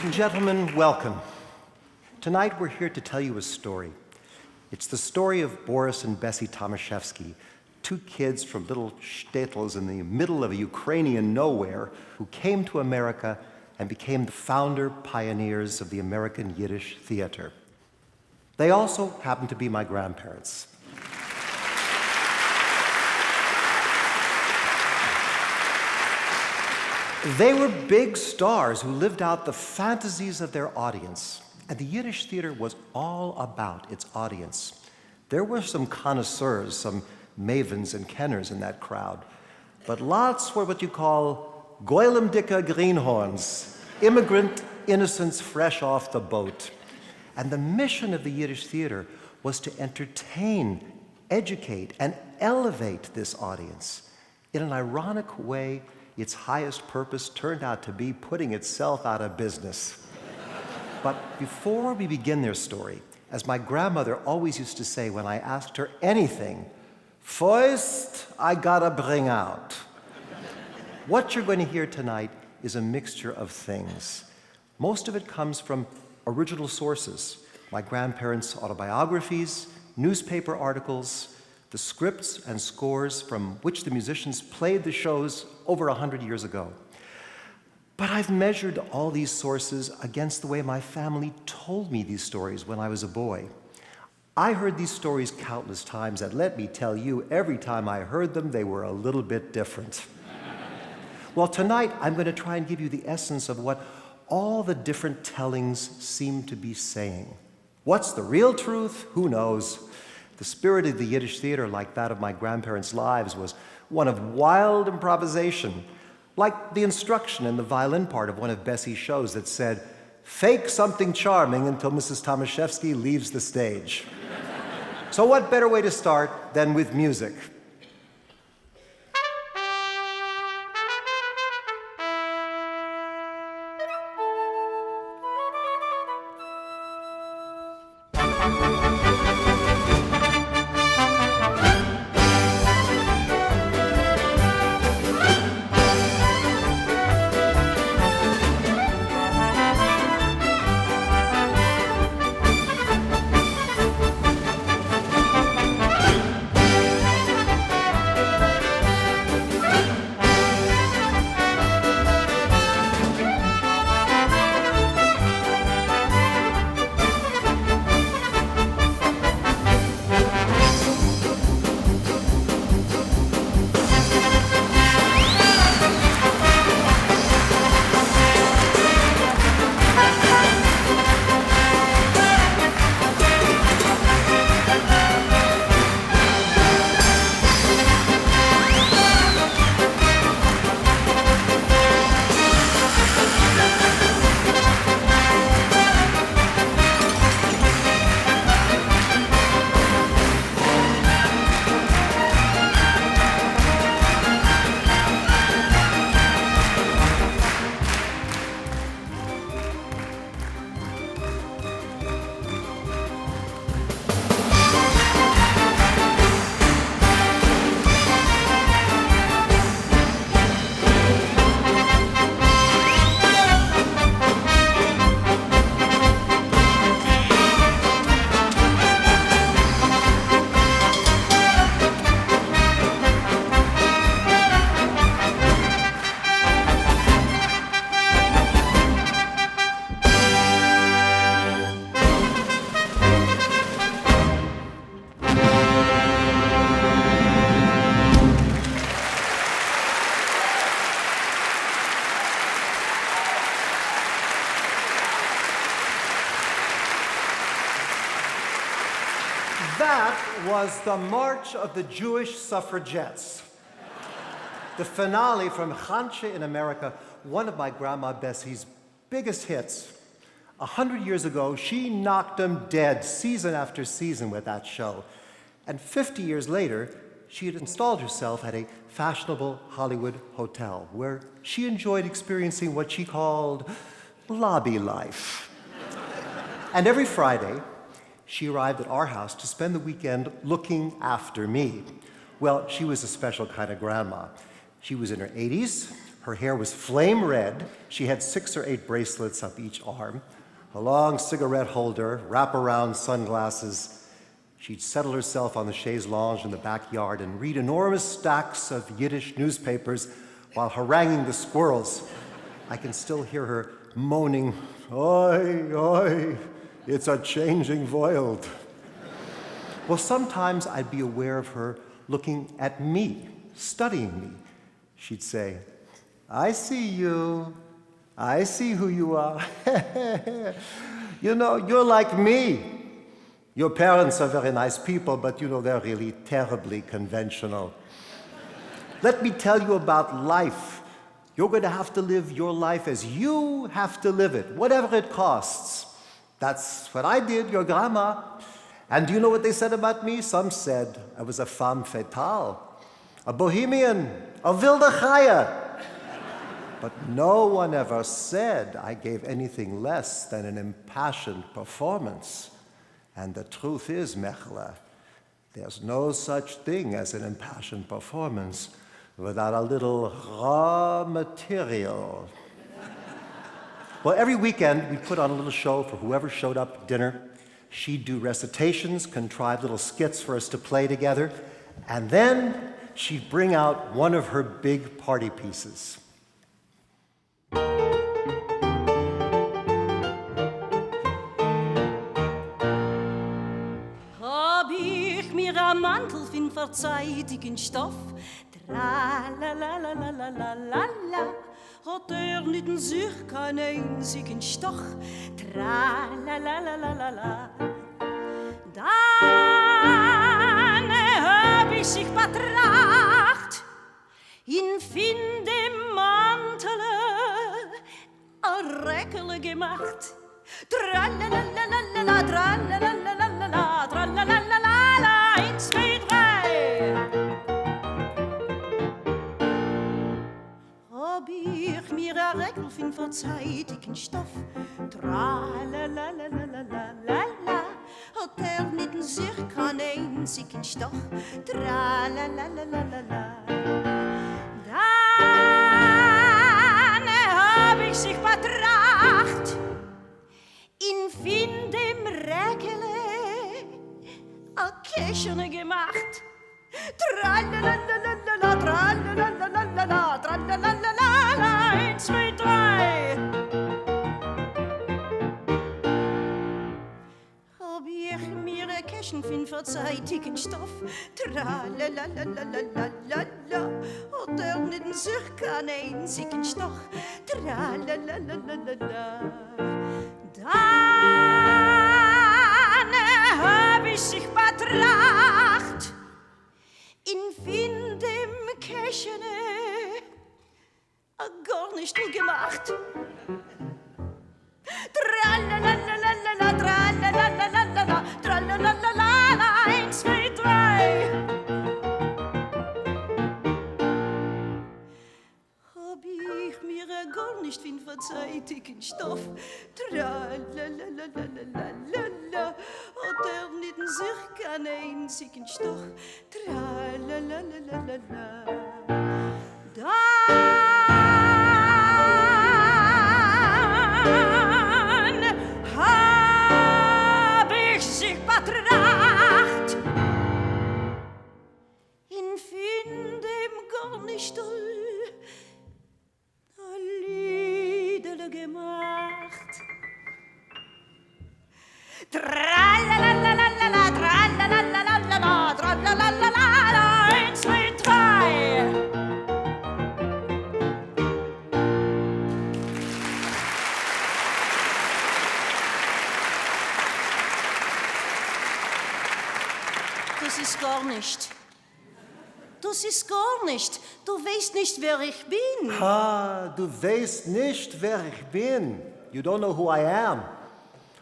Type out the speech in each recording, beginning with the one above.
and gentlemen, welcome. Tonight we're here to tell you a story. It's the story of Boris and Bessie Thomashefsky, two kids from little shtetls in the middle of a Ukrainian nowhere who came to America and became the founder pioneers of the American Yiddish Theater. They also happen to be my grandparents. They were big stars who lived out the fantasies of their audience, and the Yiddish Theater was all about its audience. There were some connoisseurs, some mavens and kenners in that crowd, but lots were what you call goylem dicke greenhorns, immigrant innocents fresh off the boat. And the mission of the Yiddish Theater was to entertain, educate, and elevate this audience. In an ironic way, its highest purpose turned out to be putting itself out of business. But before we begin their story, as my grandmother always used to say when I asked her anything, first I gotta bring out. What you're going to hear tonight is a mixture of things. Most of it comes from original sources, my grandparents' autobiographies, newspaper articles, the scripts and scores from which the musicians played the shows over 100 years ago. But I've measured all these sources against the way my family told me these stories when I was a boy. I heard these stories countless times, and let me tell you, every time I heard them, they were a little bit different. Well, tonight, I'm going to try and give you the essence of what all the different tellings seem to be saying. What's the real truth? Who knows? The spirit of the Yiddish Theater, like that of my grandparents' lives, was one of wild improvisation, like the instruction in the violin part of one of Bessie's shows that said, "Fake something charming until Mrs. Thomashefsky leaves the stage." So what better way to start than with music? That was the March of the Jewish Suffragettes. The finale from Chancha in America, one of my grandma Bessie's biggest hits. 100 years ago, she knocked them dead season after season with that show. And 50 years later, she had installed herself at a fashionable Hollywood hotel where she enjoyed experiencing what she called lobby life. And every Friday, she arrived at our house to spend the weekend looking after me. Well, she was a special kind of grandma. She was in her 80s, Her hair was flame red. She had 6 or 8 bracelets up each arm, a long cigarette holder, wraparound sunglasses. She'd settle herself on the chaise longue in the backyard and read enormous stacks of Yiddish newspapers while haranguing the squirrels. I can still hear her moaning, "Oi, oi, it's a changing world." Well, sometimes I'd be aware of her looking at me, studying me. She'd say, "I see you. I see who you are. You know, you're like me. Your parents are very nice people, but you know, they're really terribly conventional. Let me tell you about life. You're going to have to live your life as you have to live it, whatever it costs. That's what I did, your grandma. And do you know what they said about me? Some said I was a femme fatale, a bohemian, a wilde Chaya. But no one ever said I gave anything less than an impassioned performance. And the truth is, Mechler, there's no such thing as an impassioned performance without a little raw material. Well, every weekend we put on a little show for whoever showed up at dinner. She'd do recitations, contrive little skits for us to play together, and then she'd bring out one of her big party pieces. Hab ich mir am Mantel von verzeihtigen Stoff, tra-la-la-la-la-la-la-la, hat nicht in sich keinen einzigen Stoch, tra-la-la-la-la-la-la. Dann hab ich sich betracht, in fin dem Mantel a Reckele gemacht, tra-la-la-la-la-la, tra-la-la-la-la-la, tra-la-la-la-la, 1, 2, 3. Hab ich mir a Reckel von verzeihtigen Stoff, tra-la-la-la-la-la-la-la, hat nicht in sich keinen einzigen Stoch, tra-la-la-la-la-la-la. Dann hab ich sich betracht, in fin dem Räkele a Käschene gemacht. Tralalalala, tralalalala, tralalalala, 1, 2, 3. Hab ich mir a Käschen fin verzeihtigen Stoff, tralalalala, hat nicht in sich keinen einzigen Stoch, tralalalala. Dann hab ich sich betracht, in fin dem Käschene a gar nicht gemacht. Tralalalala, tralalalala, tralalalala, 1, 2, 3. Hab ich mir gar nicht fin verzeihtigen Stoff, tralalalala, hat nicht in sich keinen einzigen Stoch, tralalalala. Dann hab ich sich betracht, in fin dem Garnistel a Liedele gemacht. Tralalalala, tralalalala, tralalalala, 1, 2, 3. Das ist gar nicht. Das ist gar nicht. Du weißt nicht, wer ich bin. Ah, du weißt nicht, wer ich bin. You don't know who I am.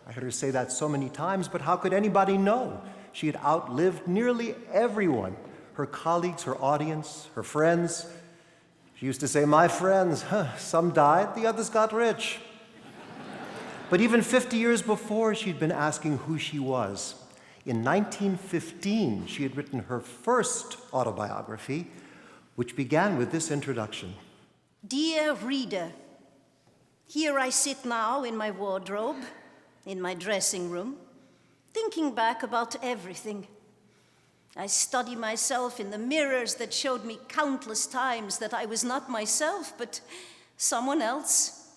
I heard her say that so many times, but how could anybody know? She had outlived nearly everyone. Her colleagues, her audience, her friends. She used to say, my friends, some died, the others got rich. But even 50 years before, she'd been asking who she was. In 1915, she had written her first autobiography, which began with this introduction. Dear reader, here I sit now in my wardrobe, in my dressing room, thinking back about everything. I study myself in the mirrors that showed me countless times that I was not myself, but someone else.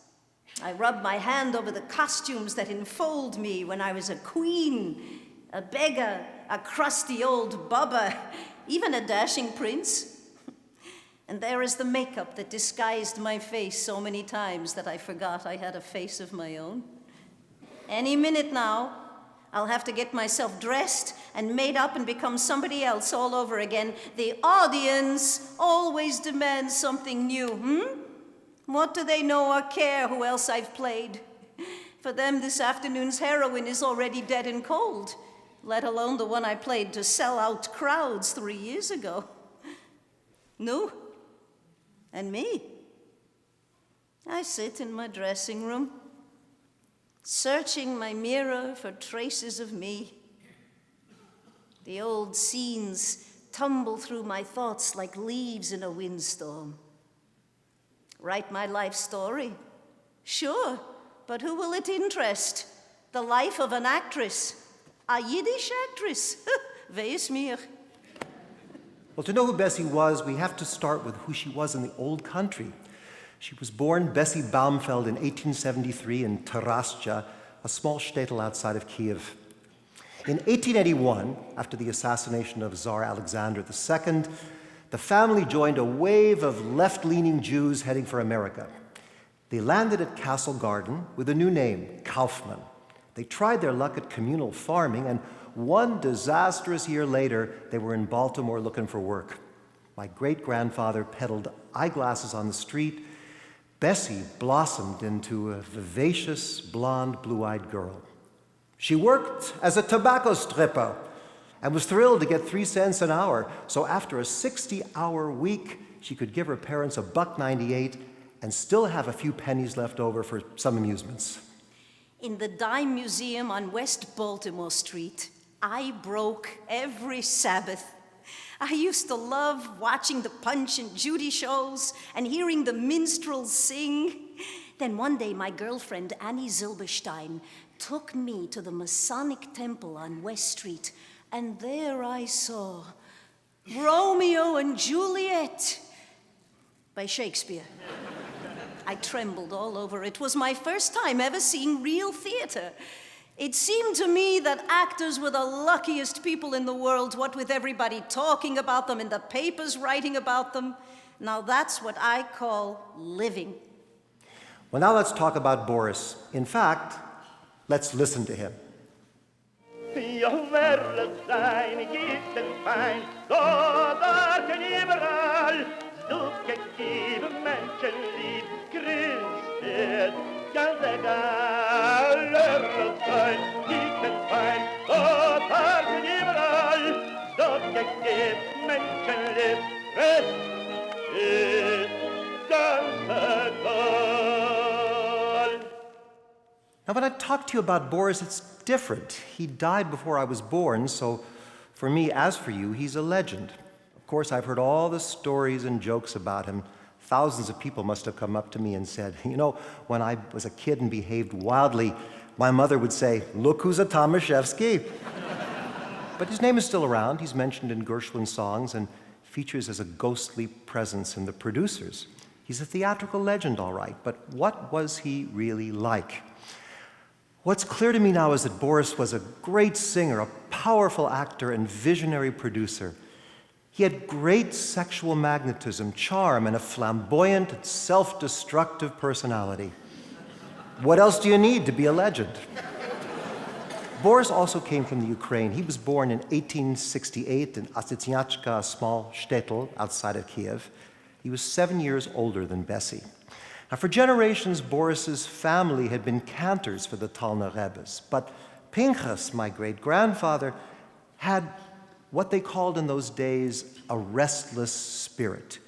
I rub my hand over the costumes that enfold me when I was a queen, a beggar, a crusty old bubba, even a dashing prince. And there is the makeup that disguised my face so many times that I forgot I had a face of my own. Any minute now, I'll have to get myself dressed and made up and become somebody else all over again. The audience always demands something new, What do they know or care who else I've played? For them, this afternoon's heroine is already dead and cold, let alone the one I played to sell out crowds 3 years ago. No. And me. I sit in my dressing room, searching my mirror for traces of me. The old scenes tumble through my thoughts like leaves in a windstorm. Write my life story? Sure, but who will it interest? The life of an actress, a Yiddish actress. Wees mir. Well, to know who Bessie was, we have to start with who she was in the old country. She was born Bessie Baumfeld in 1873 in Tarascha, a small shtetl outside of Kiev. In 1881, after the assassination of Tsar Alexander II, the family joined a wave of left-leaning Jews heading for America. They landed at Castle Garden with a new name, Kaufman. They tried their luck at communal farming, and one disastrous year later, they were in Baltimore looking for work. My great-grandfather peddled eyeglasses on the street. Bessie blossomed into a vivacious, blonde, blue-eyed girl. She worked as a tobacco stripper and was thrilled to get 3 cents an hour. So after a 60-hour week, she could give her parents $1.98 and still have a few pennies left over for some amusements. In the Dime Museum on West Baltimore Street, I broke every Sabbath. I used to love watching the Punch and Judy shows and hearing the minstrels sing. Then one day, my girlfriend, Annie Zilberstein, took me to the Masonic Temple on West Street, and there I saw Romeo and Juliet by Shakespeare. I trembled all over. It was my first time ever seeing real theater. It seemed to me that actors were the luckiest people in the world, what with everybody talking about them and the papers writing about them. Now that's what I call living. Well, now let's talk about Boris. In fact, let's listen to him. Now, when I talk to you about Boris, it's different. He died before I was born, so for me, as for you, he's a legend. Of course, I've heard all the stories and jokes about him. Thousands of people must have come up to me and said, you know, when I was a kid and behaved wildly, my mother would say, "Look who's a Thomashefsky." But his name is still around. He's mentioned in Gershwin songs and features as a ghostly presence in The Producers. He's a theatrical legend, all right, but what was he really like? What's clear to me now is that Boris was a great singer, a powerful actor, and visionary producer. He had great sexual magnetism, charm, and a flamboyant, self-destructive personality. What else do you need to be a legend? Boris also came from the Ukraine. He was born in 1868 in Asitsnyachka, a small shtetl outside of Kiev. He was 7 years older than Bessie. Now, for generations, Boris's family had been cantors for the Talna Rebbes, but Pinchas, my great-grandfather, had what they called in those days a restless spirit.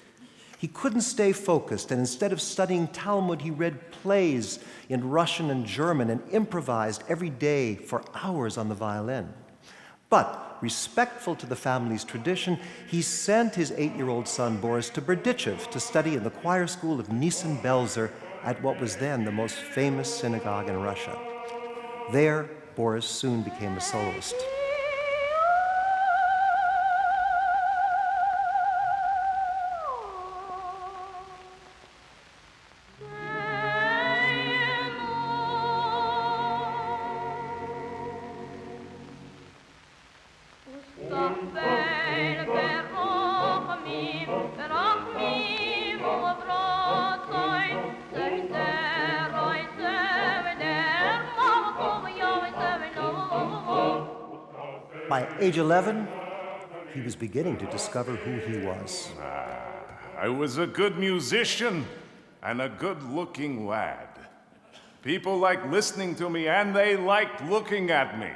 He couldn't stay focused, and instead of studying Talmud, he read plays in Russian and German and improvised every day for hours on the violin. But, respectful to the family's tradition, he sent his 8-year-old son Boris to Berdichev to study in the choir school of Nissen Belzer at what was then the most famous synagogue in Russia. There, Boris soon became a soloist. By age 11, he was beginning to discover who he was. I was a good musician and a good-looking lad. People liked listening to me, and they liked looking at me.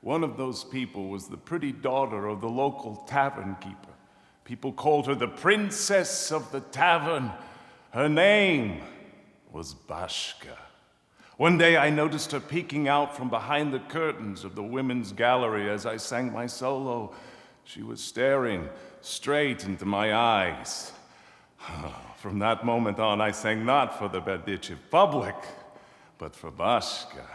One of those people was the pretty daughter of the local tavern keeper. People called her the princess of the tavern. Her name was Bashka. One day I noticed her peeking out from behind the curtains of the women's gallery as I sang my solo. She was staring straight into my eyes. From that moment on, I sang not for the Berdichev public, but for Bashka.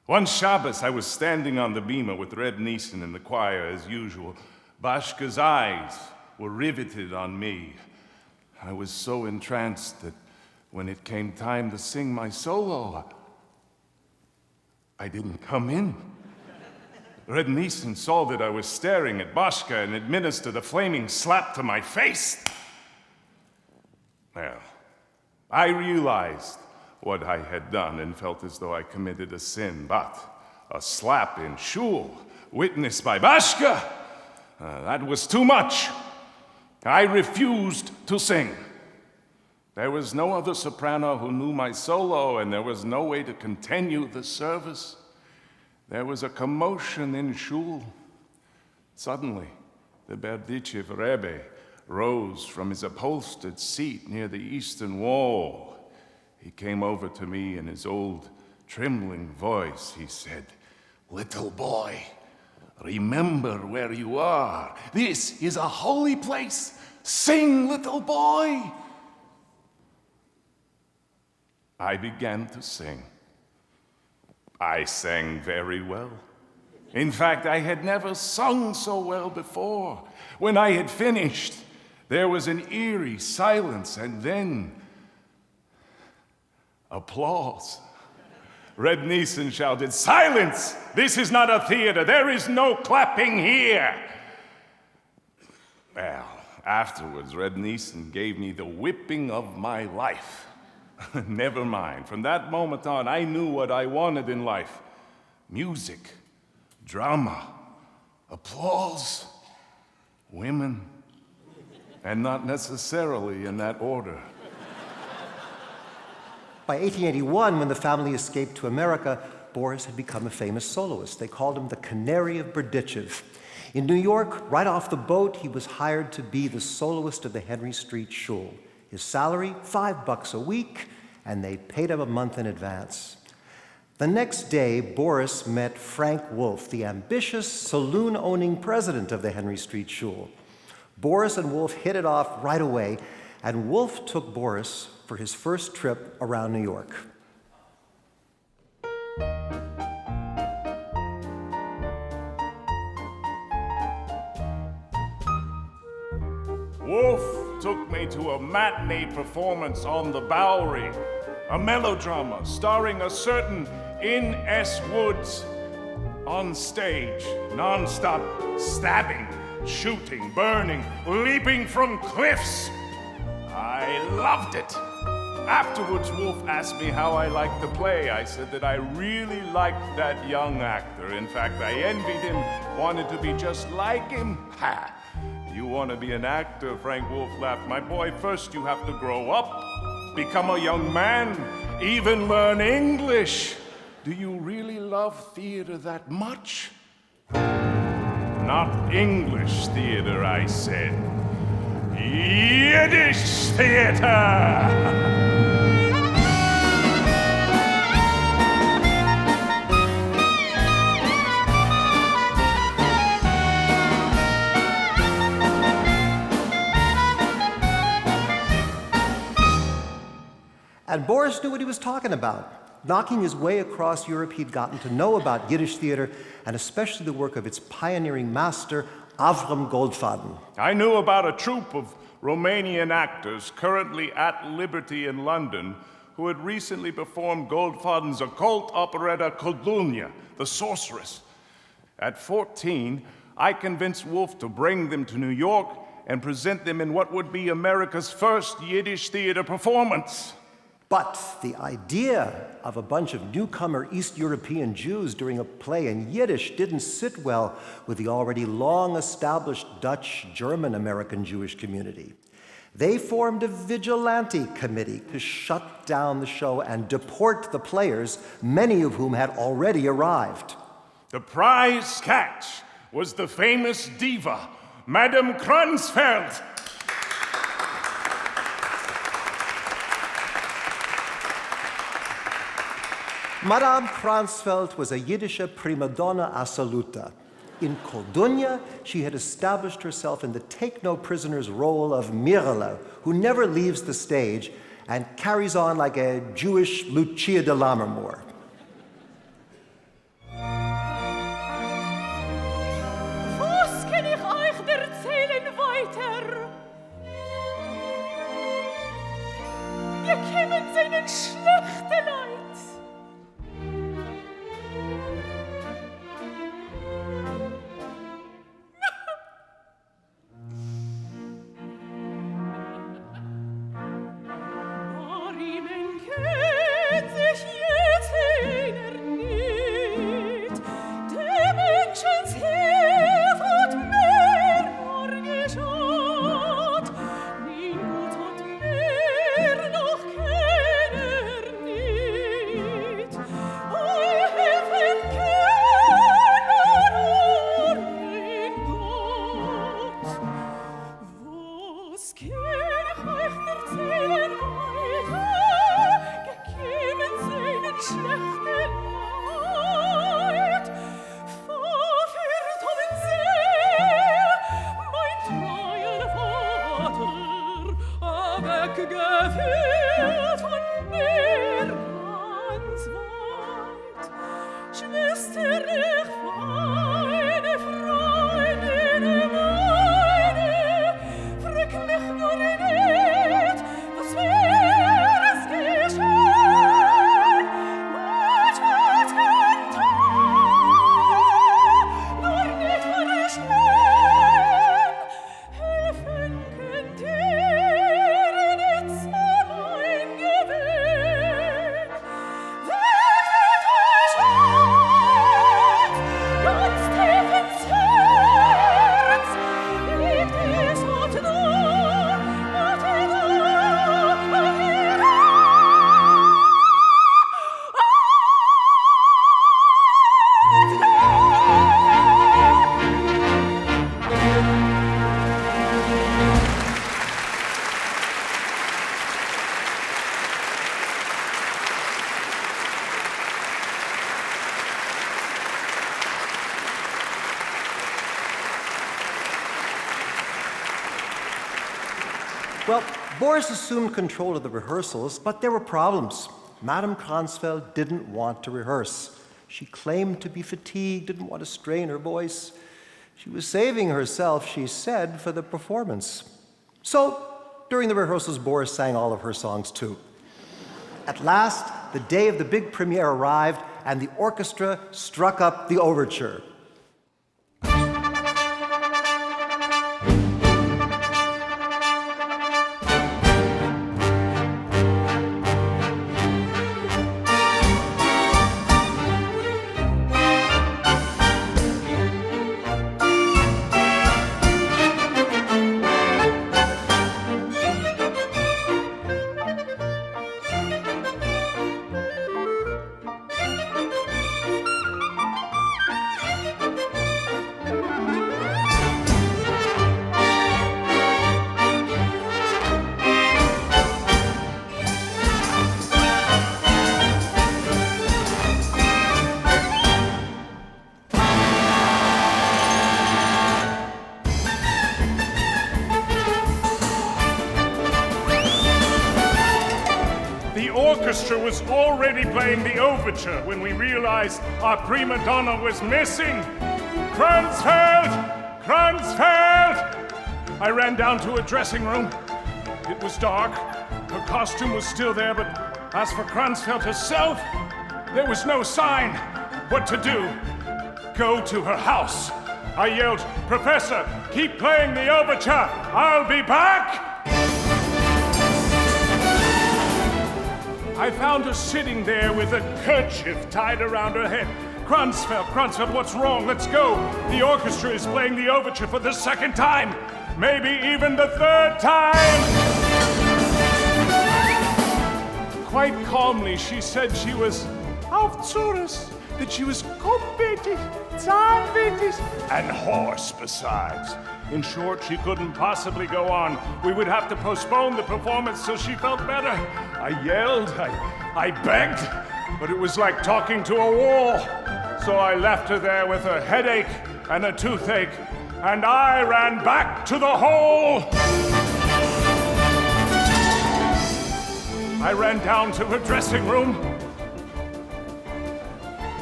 One Shabbos, I was standing on the bima with Red Nissen in the choir as usual. Bashka's eyes were riveted on me. I was so entranced that when it came time to sing my solo, I didn't come in. Red Nissen saw that I was staring at Bashka and administered a flaming slap to my face. Well, I realized what I had done and felt as though I committed a sin, but a slap in shul, witnessed by Bashka, that was too much. I refused to sing. There was no other soprano who knew my solo, and there was no way to continue the service. There was a commotion in shul. Suddenly, the Berdichev Rebbe rose from his upholstered seat near the eastern wall. He came over to me in his old, trembling voice. He said, "Little boy, remember where you are. This is a holy place. Sing, little boy." I began to sing. I sang very well. In fact, I had never sung so well before. When I had finished, there was an eerie silence and then applause. Red Nissen shouted, "Silence! This is not a theater. There is no clapping here." Well, afterwards, Red Nissen gave me the whipping of my life. Never mind. From that moment on, I knew what I wanted in life. Music, drama, applause, women, and not necessarily in that order. By 1881, when the family escaped to America, Boris had become a famous soloist. They called him the Canary of Berdichev. In New York, right off the boat, he was hired to be the soloist of the Henry Street Shul. His salary, $5 a week, and they paid him a month in advance. The next day, Boris met Frank Wolf, the ambitious, saloon-owning president of the Henry Street Shul. Boris and Wolf hit it off right away, and Wolf took Boris for his first trip around New York. Wolf took me to a matinee performance on the Bowery, a melodrama starring a certain N.S. Woods. On stage, non-stop stabbing, shooting, burning, leaping from cliffs. I loved it. Afterwards, Wolf asked me how I liked the play. I said that I really liked that young actor. In fact, I envied him, wanted to be just like him. Ha! You want to be an actor? Frank Wolf laughed. My boy, first you have to grow up, become a young man, even learn English. Do you really love theater that much? Not English theater, I said. Yiddish Theater! And Boris knew what he was talking about. Knocking his way across Europe, he'd gotten to know about Yiddish theater, and especially the work of its pioneering master, Avram Goldfaden. I knew about a troupe of Romanian actors currently at liberty in London who had recently performed Goldfaden's occult operetta Kodunya, the Sorceress. At 14, I convinced Wolf to bring them to New York and present them in what would be America's first Yiddish theater performance. But the idea of a bunch of newcomer East European Jews doing a play in Yiddish didn't sit well with the already long-established Dutch, German, American Jewish community. They formed a vigilante committee to shut down the show and deport the players, many of whom had already arrived. The prize catch was the famous diva, Madame Kransfeld. Madame Kransfeld was a Yiddish prima donna assoluta. In Kodunya, she had established herself in the take-no-prisoners role of Mirele, who never leaves the stage and carries on like a Jewish Lucia de Lammermoor. Was kann ich euch erzählen weiter? Gekommen sind schlechte Leute. Well, Boris assumed control of the rehearsals, but there were problems. Madame Kransfeld didn't want to rehearse. She claimed to be fatigued, didn't want to strain her voice. She was saving herself, she said, for the performance. So, during the rehearsals, Boris sang all of her songs too. At last, the day of the big premiere arrived, and the orchestra struck up the overture. already playing the overture when we realized our prima donna was missing. Kranzfeld! Kranzfeld! I ran down to her dressing room. It was dark. Her costume was still there, but as for Kranzfeld herself, there was no sign. What to do? Go to her house. I yelled, "Professor, keep playing the overture. I'll be back!" I found her sitting there with a kerchief tied around her head. Kranzfeld, what's wrong? Let's go. The orchestra is playing the overture for the second time. Maybe even the third time. Quite calmly, she said she was auf Zurus, that she was kopetisch, zahnwittig, and hoarse besides. In short, she couldn't possibly go on. We would have to postpone the performance till she felt better. I yelled, I begged, but it was like talking to a wall. So I left her there with a headache and a toothache, and I ran back to the hall. I ran down to her dressing room,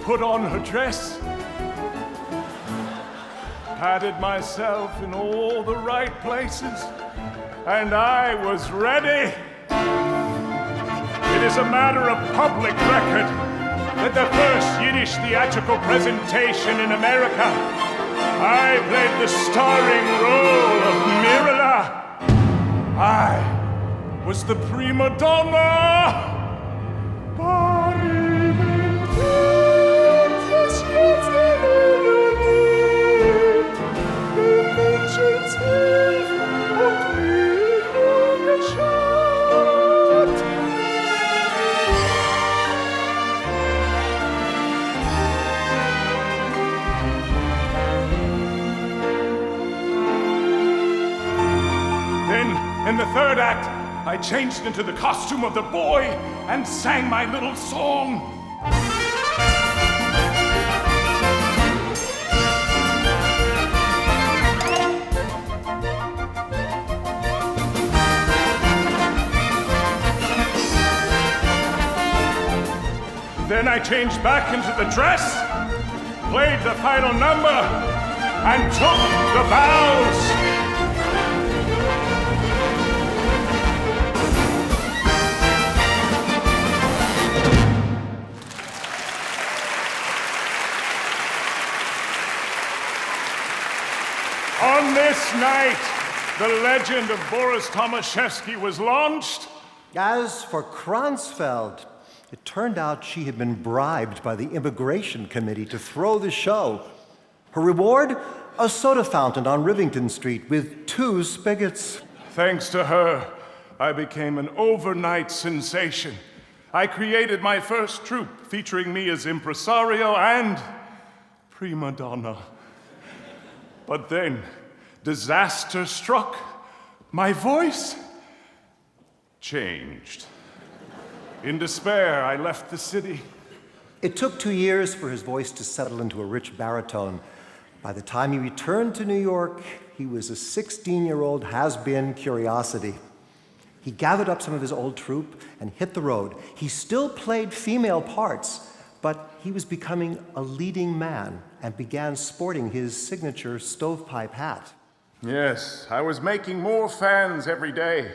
put on her dress, patted myself in all the right places, and I was ready. It is a matter of public record that the first Yiddish theatrical presentation in America, I played the starring role of Mirala. I was the prima donna. In the third act, I changed into the costume of the boy and sang my little song. Then I changed back into the dress, played the final number, and took the bows. On this night, the legend of Boris Thomashefsky was launched. As for Kranzfeld, it turned out she had been bribed by the immigration committee to throw the show. Her reward? A soda fountain on Rivington Street with 2 spigots. Thanks to her, I became an overnight sensation. I created my first troupe featuring me as impresario and prima donna. But then, disaster struck. My voice changed. In despair, I left the city. It took 2 years for his voice to settle into a rich baritone. By the time he returned to New York, he was a 16-year-old has-been curiosity. He gathered up some of his old troupe and hit the road. He still played female parts, but he was becoming a leading man and began sporting his signature stovepipe hat. Yes, I was making more fans every day.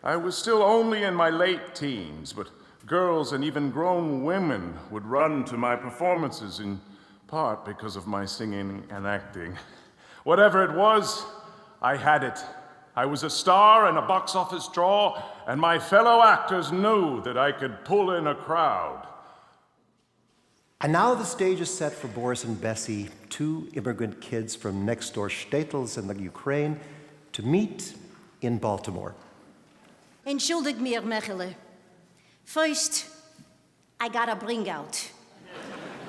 I was still only in my late teens, but girls and even grown women would run to my performances, in part because of my singing and acting. Whatever it was, I had it. I was a star and a box office draw, and my fellow actors knew that I could pull in a crowd. And now the stage is set for Boris and Bessie, 2 immigrant kids from next-door shtetls in the Ukraine, to meet in Baltimore. Entschuldig mir, Mechele. First, I gotta bring out.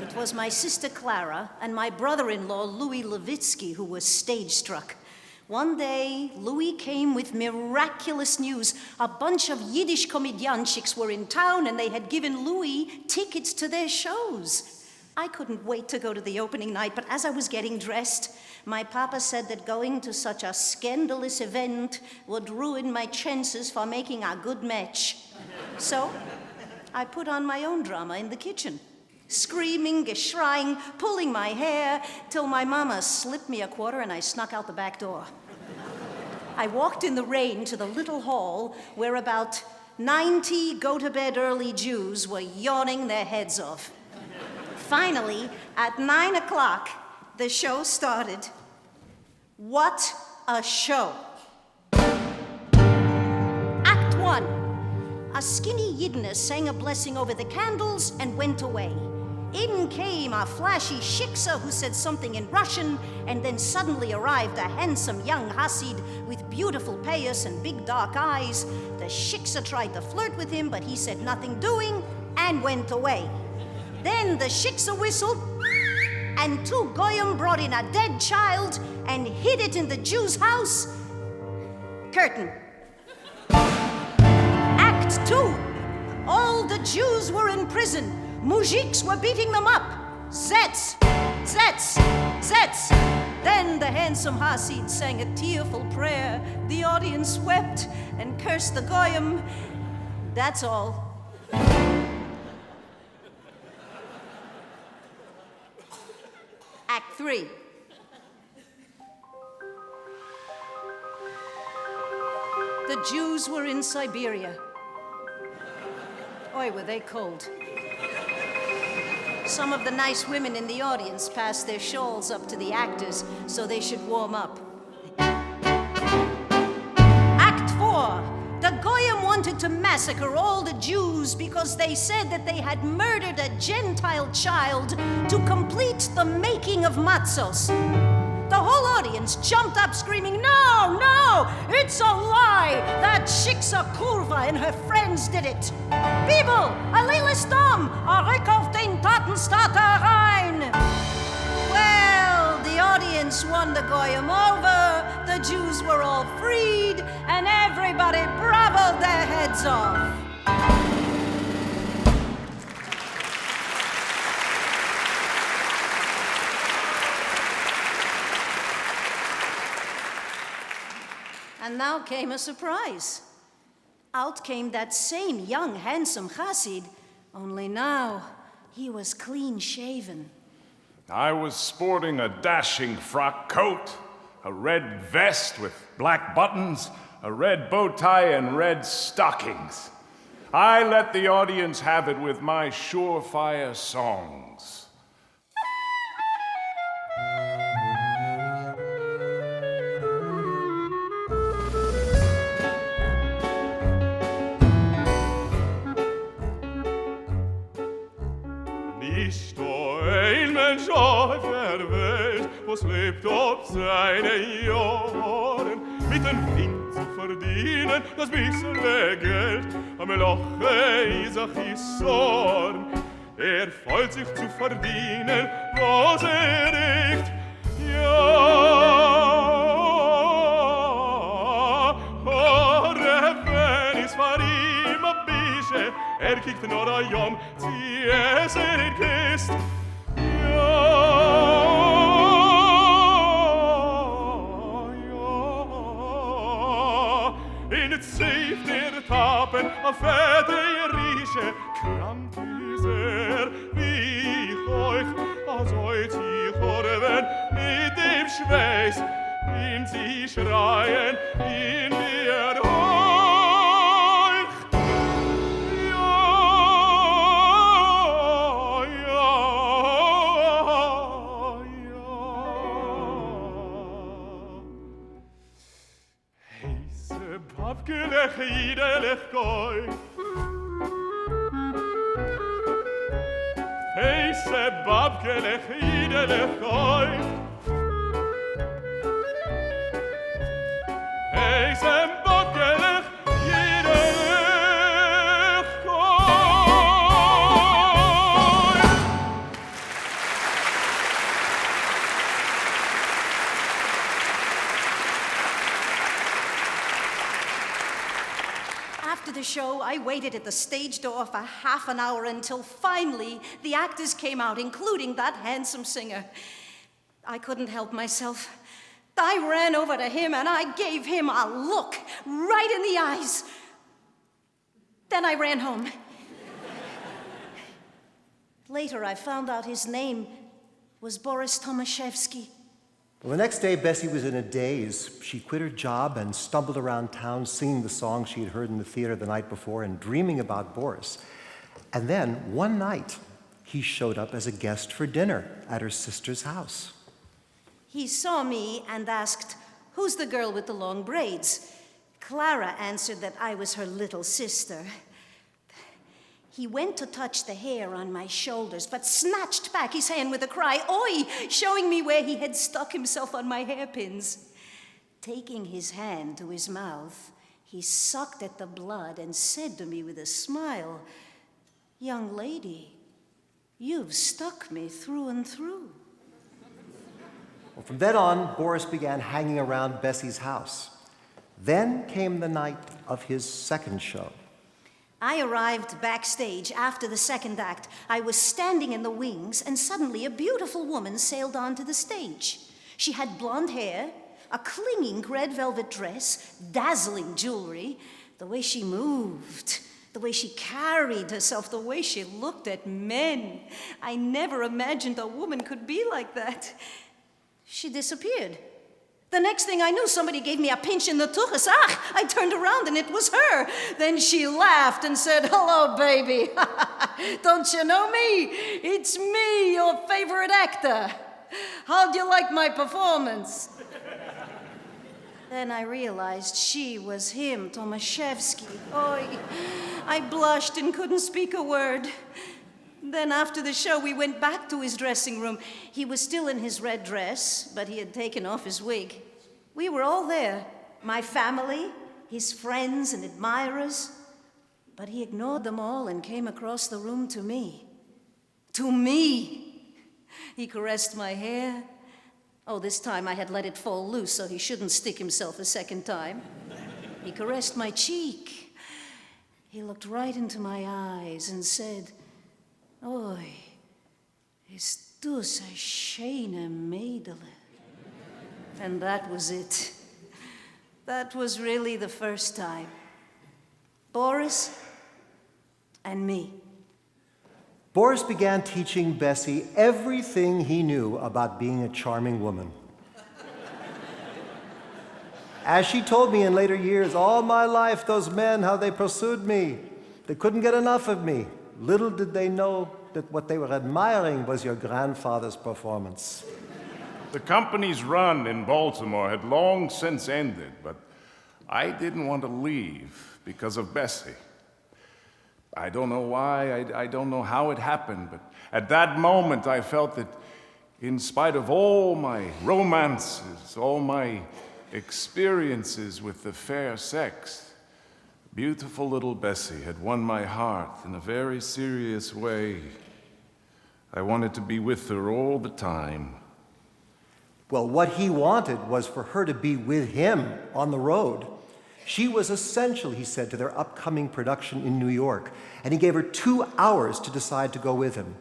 It was my sister Clara and my brother-in-law Louis Levitsky who was stage-struck. One day, Louis came with miraculous news. A bunch of Yiddish komediantschiks were in town and they had given Louis tickets to their shows. I couldn't wait to go to the opening night, but as I was getting dressed, my papa said that going to such a scandalous event would ruin my chances for making a good match. So, I put on my own drama in the kitchen, screaming, geschreing, pulling my hair, till my mama slipped me a quarter and I snuck out the back door. I walked in the rain to the little hall where about 90 go-to-bed-early Jews were yawning their heads off. Finally, at 9 o'clock, the show started. What a show! Act 1. A skinny Yiddish sang a blessing over the candles and went away. In came a flashy shiksa who said something in Russian, and then suddenly arrived a handsome young Hasid with beautiful payas and big dark eyes. The shiksa tried to flirt with him, but he said nothing doing and went away. Then the shiksa whistled, and 2 goyim brought in a dead child and hid it in the Jew's house. Curtain. Act 2. All the Jews were in prison. Mujiks were beating them up. Zets, zets, zets. Then the handsome Hasid sang a tearful prayer. The audience wept and cursed the goyim. That's all. Act 3. The Jews were in Siberia. Oi, were they cold. Some of the nice women in the audience passed their shawls up to the actors so they should warm up. Act 4. The Goyim wanted to massacre all the Jews because they said that they had murdered a Gentile child to complete the making of matzos. The whole audience jumped up screaming, "No, no, it's a lie! That Shiksa Kurva and her friends did it! Bibel, Alele Stam, Arek auf den Tatenstater rein!" Well, the audience won the Goyim over, the Jews were all freed, and everybody bravoed their heads off. And now came a surprise. Out came that same young, handsome Hasid, only now he was clean-shaven. I was sporting a dashing frock coat, a red vest with black buttons, a red bow tie, and red stockings. I let the audience have it with my surefire songs. Nicht ein Mensch auf der Welt, was lebt ob seine Jahren, mit dem Wind zu verdienen, das bissele Geld, am Loche ist Sorn. Freut sich zu verdienen, was regt, ja. Wenn es war ihm a bische, kiegt nur a Jom, zieh es in Kist, in het zeef der Tapen, a fette Rieche, krank is wie ich euch, als euch ich horven, mit dem Schweiß, in sie schreien, in mir euch. Babkelech Yidelech Goy Hey, se Babkelech Yidelech Goy Hey, se Babkelech Yidelech Goy. After the show, I waited at the stage door for half an hour until finally the actors came out, including that handsome singer. I couldn't help myself. I ran over to him and I gave him a look right in the eyes. Then I ran home. Later, I found out his name was Boris Thomashefsky. Well, the next day, Bessie was in a daze. She quit her job and stumbled around town singing the songs she had heard in the theater the night before and dreaming about Boris. And then, one night, he showed up as a guest for dinner at her sister's house. He saw me and asked, "Who's the girl with the long braids?" Clara answered that I was her little sister. He went to touch the hair on my shoulders, but snatched back his hand with a cry, "Oi!" showing me where he had stuck himself on my hairpins. Taking his hand to his mouth, he sucked at the blood and said to me with a smile, "Young lady, you've stuck me through and through." Well, from then on, Boris began hanging around Bessie's house. Then came the night of his second show. I arrived backstage after the second act. I was standing in the wings, and suddenly a beautiful woman sailed onto the stage. She had blonde hair, a clinging red velvet dress, dazzling jewelry. The way she moved, the way she carried herself, the way she looked at men. I never imagined a woman could be like that. She disappeared. The next thing I knew, somebody gave me a pinch in the tuchus. I turned around and it was her. Then she laughed and said, "Hello, baby. Don't you know me? It's me, your favorite actor. How'd you like my performance?" Then I realized she was him, Thomashefsky. Oy, I blushed and couldn't speak a word. Then after the show, we went back to his dressing room. He was still in his red dress, but he had taken off his wig. We were all there, my family, his friends and admirers. But he ignored them all and came across the room to me. To me! He caressed my hair. Oh, this time I had let it fall loose so he shouldn't stick himself a second time. He caressed my cheek. He looked right into my eyes and said, "Oi, is dus a schöne Mädel." And that was it. That was really the first time. Boris and me. Boris began teaching Bessie everything he knew about being a charming woman. As she told me in later years, all my life, those men, how they pursued me. They couldn't get enough of me. Little did they know that what they were admiring was your grandfather's performance. The company's run in Baltimore had long since ended, but I didn't want to leave because of Bessie. I don't know why, I don't know how it happened, but at that moment I felt that in spite of all my romances, all my experiences with the fair sex, beautiful little Bessie had won my heart in a very serious way. I wanted to be with her all the time. Well, what he wanted was for her to be with him on the road. She was essential, he said, to their upcoming production in New York, and he gave her 2 hours to decide to go with him.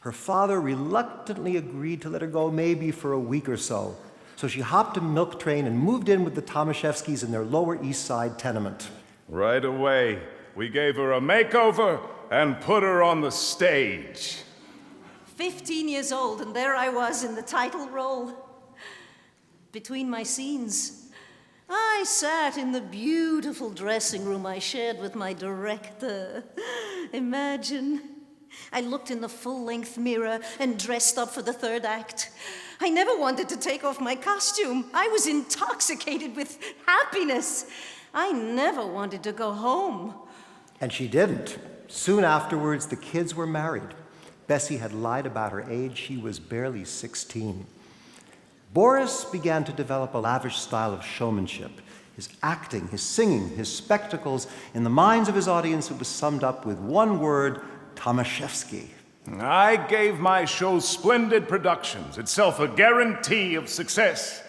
Her father reluctantly agreed to let her go maybe for a week or so. So she hopped a milk train and moved in with the Thomashefskys in their Lower East Side tenement. Right away, we gave her a makeover and put her on the stage. 15 years old, and there I was in the title role. Between my scenes, I sat in the beautiful dressing room I shared with my director. Imagine. I looked in the full-length mirror and dressed up for the third act. I never wanted to take off my costume. I was intoxicated with happiness. I never wanted to go home. And she didn't. Soon afterwards, the kids were married. Bessie had lied about her age. She was barely 16. Boris began to develop a lavish style of showmanship. His acting, his singing, his spectacles, in the minds of his audience, it was summed up with one word: Thomashefsky. I gave my show splendid productions, itself a guarantee of success.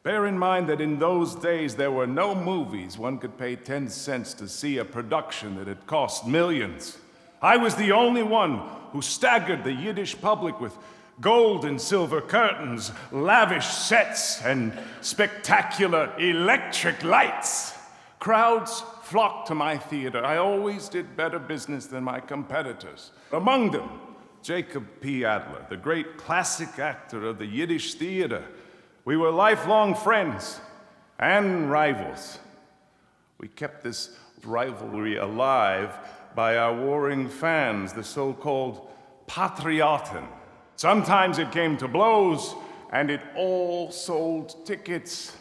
Bear in mind that in those days there were no movies one could pay 10 cents to see a production that had cost millions. I was the only one who staggered the Yiddish public with gold and silver curtains, lavish sets, and spectacular electric lights. Crowds flocked to my theater. I always did better business than my competitors. Among them, Jacob P. Adler, the great classic actor of the Yiddish Theater. We were lifelong friends and rivals. We kept this rivalry alive by our warring fans, the so-called Patrioten. Sometimes it came to blows, and it all sold tickets.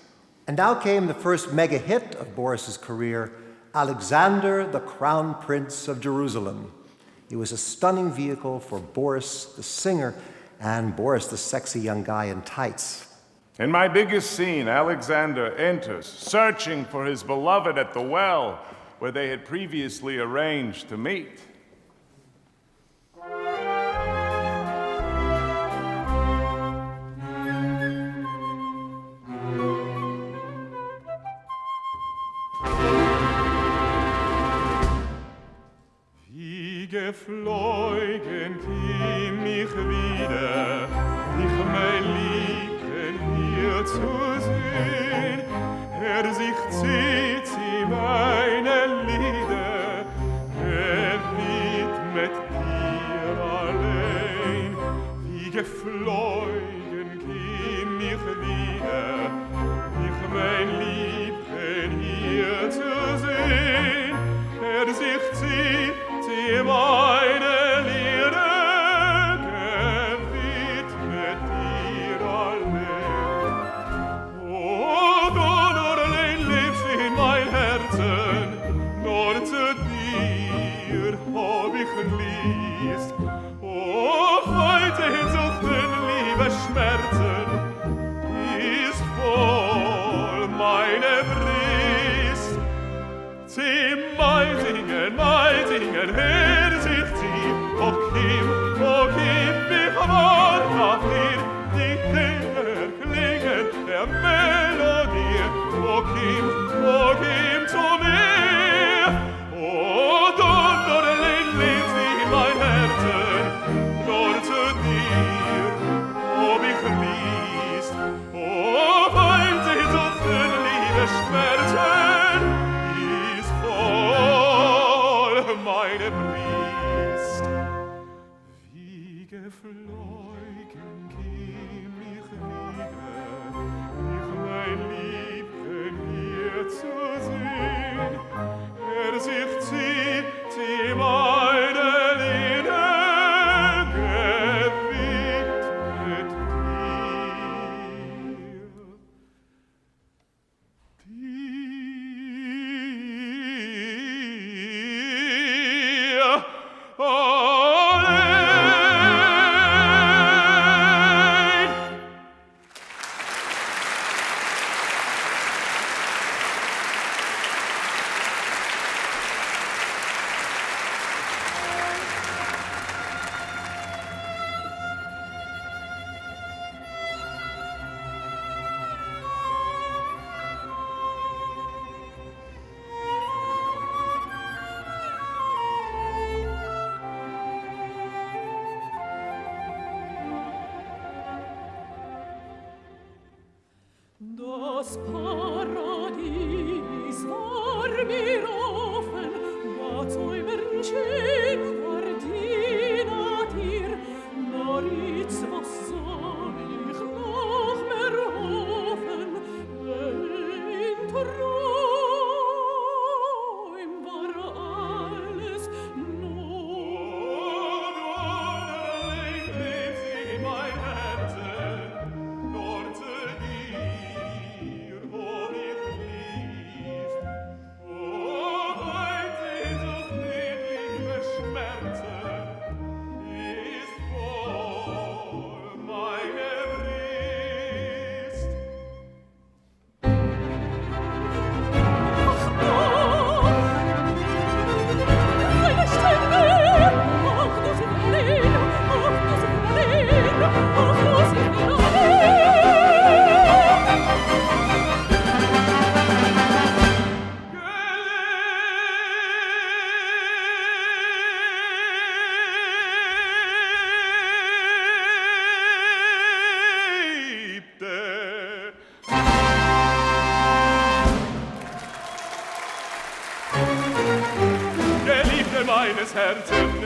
And now came the first mega hit of Boris's career, Alexander, the Crown Prince of Jerusalem. It was a stunning vehicle for Boris, the singer, and Boris, the sexy young guy in tights. In my biggest scene, Alexander enters, searching for his beloved at the well, where they had previously arranged to meet. Geflogen kim ich wieder, dich mein Liebchen hier zu sehen. Sich zieht sie meine Lieder, gewidmet dir allein. Wie geflogen kim ich wieder, dich mein Liebchen hier zu sehen. Sich zieht meine Lieder, gewidmet dir allein. Oh, du nur allein lebst in mein Herzen, nur zu dir hab ich List. Oh, heute Sehnsuchten, liebe Schmerzen, ist voll meine Brust. Sie mein Singen, her sich zieht, o Kim, mich wohl auf dir, die Kinder klingen der Melodie, o Kim, zu mir. O Donnerlein lebst in mein Herzen, nur zu dir, ob ich liest. O weil sie suchten, liebe Schmerzen, ist voll meine Brust. Wie geflogen käm ich wieder, dich mein Liebchen hier zu sehen. Sich zieht meine Lieder, gewidmet dir allein. Das Paradies war mir offen, was euren schön verdient ihr. Nur jetzt, was soll ich noch mehr hoffen, in Träum war alles nur. Allein lebst in mein Herzen, nur zu dir, wo ich liest. Oh, heute sucht mir liebe Schmerzen, ist voll meine Brust. Meine Stimme, ach, du sie allein, ach, du sie allein, ach, du sie Geliebte. Geliebte meines Herzens,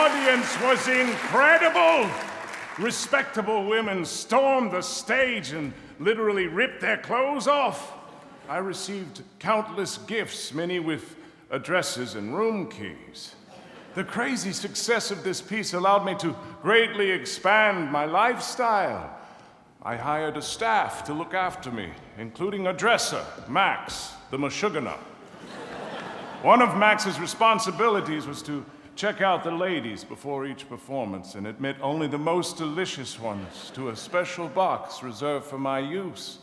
audience was incredible. Respectable women stormed the stage and literally ripped their clothes off. I received countless gifts, many with addresses and room keys. The crazy success of this piece allowed me to greatly expand my lifestyle. I hired a staff to look after me, including a dresser, Max, the Meshuggah. One of Max's responsibilities was to check out the ladies before each performance and admit only the most delicious ones to a special box reserved for my use.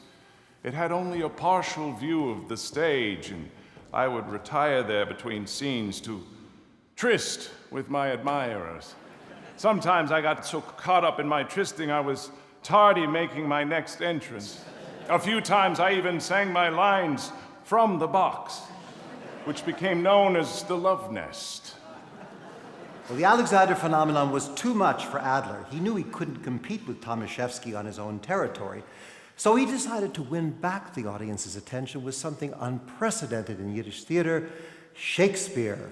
It had only a partial view of the stage, and I would retire there between scenes to tryst with my admirers. Sometimes I got so caught up in my trysting I was tardy making my next entrance. A few times I even sang my lines from the box, which became known as the Love Nest. Well, the Alexander phenomenon was too much for Adler. He knew he couldn't compete with Thomashefsky on his own territory. So he decided to win back the audience's attention with something unprecedented in Yiddish theater, Shakespeare.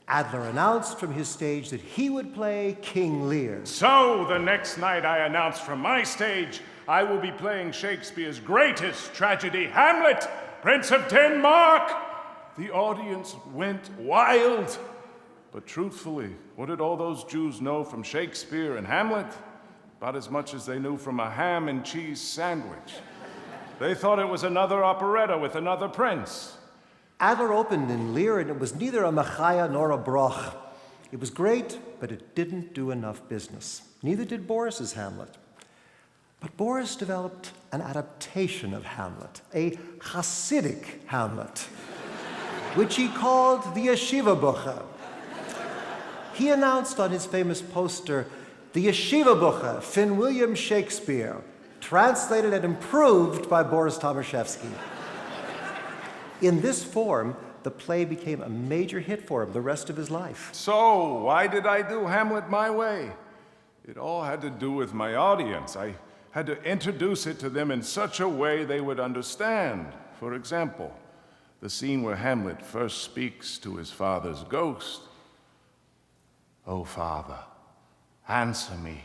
Adler announced from his stage that he would play King Lear. So the next night I announced from my stage I will be playing Shakespeare's greatest tragedy, Hamlet, Prince of Denmark. The audience went wild. But truthfully, what did all those Jews know from Shakespeare and Hamlet? About as much as they knew from a ham and cheese sandwich. They thought it was another operetta with another prince. Adler opened in Lear, and it was neither a Machaya nor a Broch. It was great, but it didn't do enough business. Neither did Boris's Hamlet. But Boris developed an adaptation of Hamlet, a Hasidic Hamlet, which he called the Yeshiva Bucha. He announced on his famous poster, "The Yeshiva Bucha, Finn William Shakespeare," translated and improved by Boris Thomashefsky. In this form, the play became a major hit for him the rest of his life. So why did I do Hamlet my way? It all had to do with my audience. I had to introduce it to them in such a way they would understand. For example, the scene where Hamlet first speaks to his father's ghost. "O Father, answer me.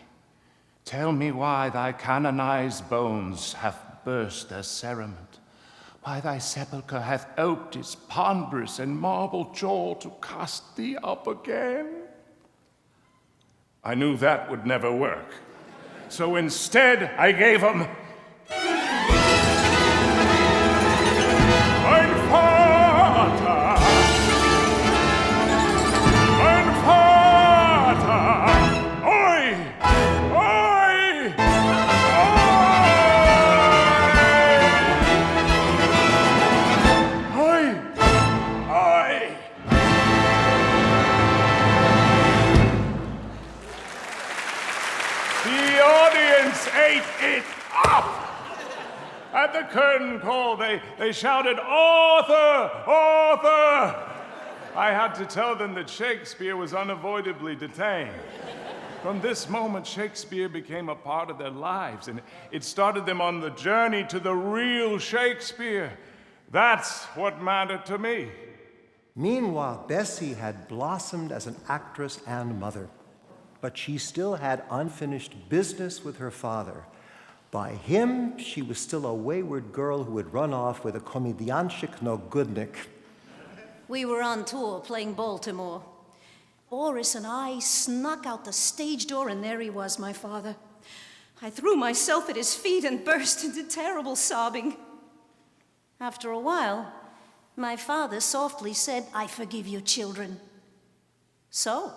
Tell me why thy canonized bones have burst their cerement, why thy sepulchre hath oped its ponderous and marble jaw to cast thee up again." I knew that would never work. So instead, I gave him, "Mein Vater, mein Vater, oi, oi, oi, oi." The audience ate it up. At the curtain call, they shouted, "Author! Author!" I had to tell them that Shakespeare was unavoidably detained. From this moment, Shakespeare became a part of their lives, and it started them on the journey to the real Shakespeare. That's what mattered to me. Meanwhile, Bessie had blossomed as an actress and mother, but she still had unfinished business with her father. By him, she was still a wayward girl who would run off with a komedianshik no goodnik. We were on tour playing Baltimore. Boris and I snuck out the stage door, and there he was, my father. I threw myself at his feet and burst into terrible sobbing. After a while, my father softly said, "I forgive you, children." So,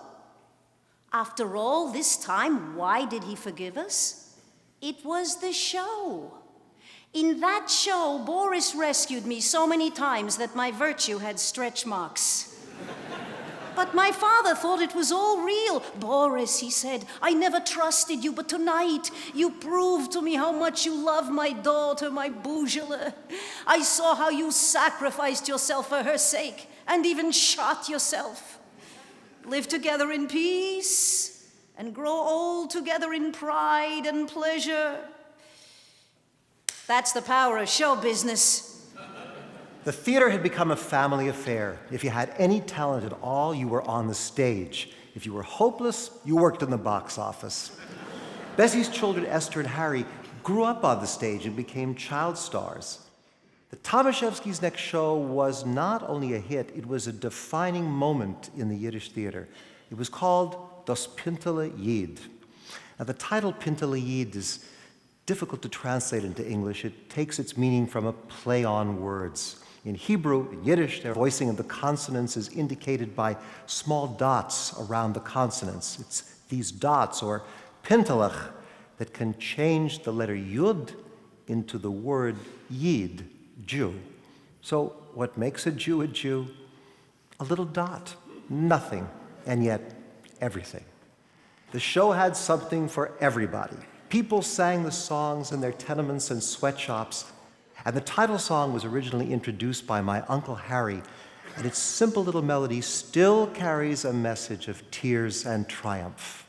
after all this time, why did he forgive us? It was the show. In that show, Boris rescued me so many times that my virtue had stretch marks. But my father thought it was all real. "Boris," he said, "I never trusted you, but tonight you proved to me how much you love my daughter, my Bougela. I saw how you sacrificed yourself for her sake and even shot yourself. Live together in peace and grow old together in pride and pleasure." That's the power of show business. The theater had become a family affair. If you had any talent at all, you were on the stage. If you were hopeless, you worked in the box office. Bessie's children, Esther and Harry, grew up on the stage and became child stars. The Thomashefskys' next show was not only a hit, it was a defining moment in the Yiddish theater. It was called Das Pintele Yid. Now, the title Pintele Yid is difficult to translate into English. It takes its meaning from a play on words. In Hebrew, in Yiddish, the voicing of the consonants is indicated by small dots around the consonants. It's these dots, or pintelach, that can change the letter Yud into the word Yid, Jew. So what makes a Jew a Jew? A little dot, nothing, and yet everything. The show had something for everybody. People sang the songs in their tenements and sweatshops, and the title song was originally introduced by my Uncle Harry, and its simple little melody still carries a message of tears and triumph.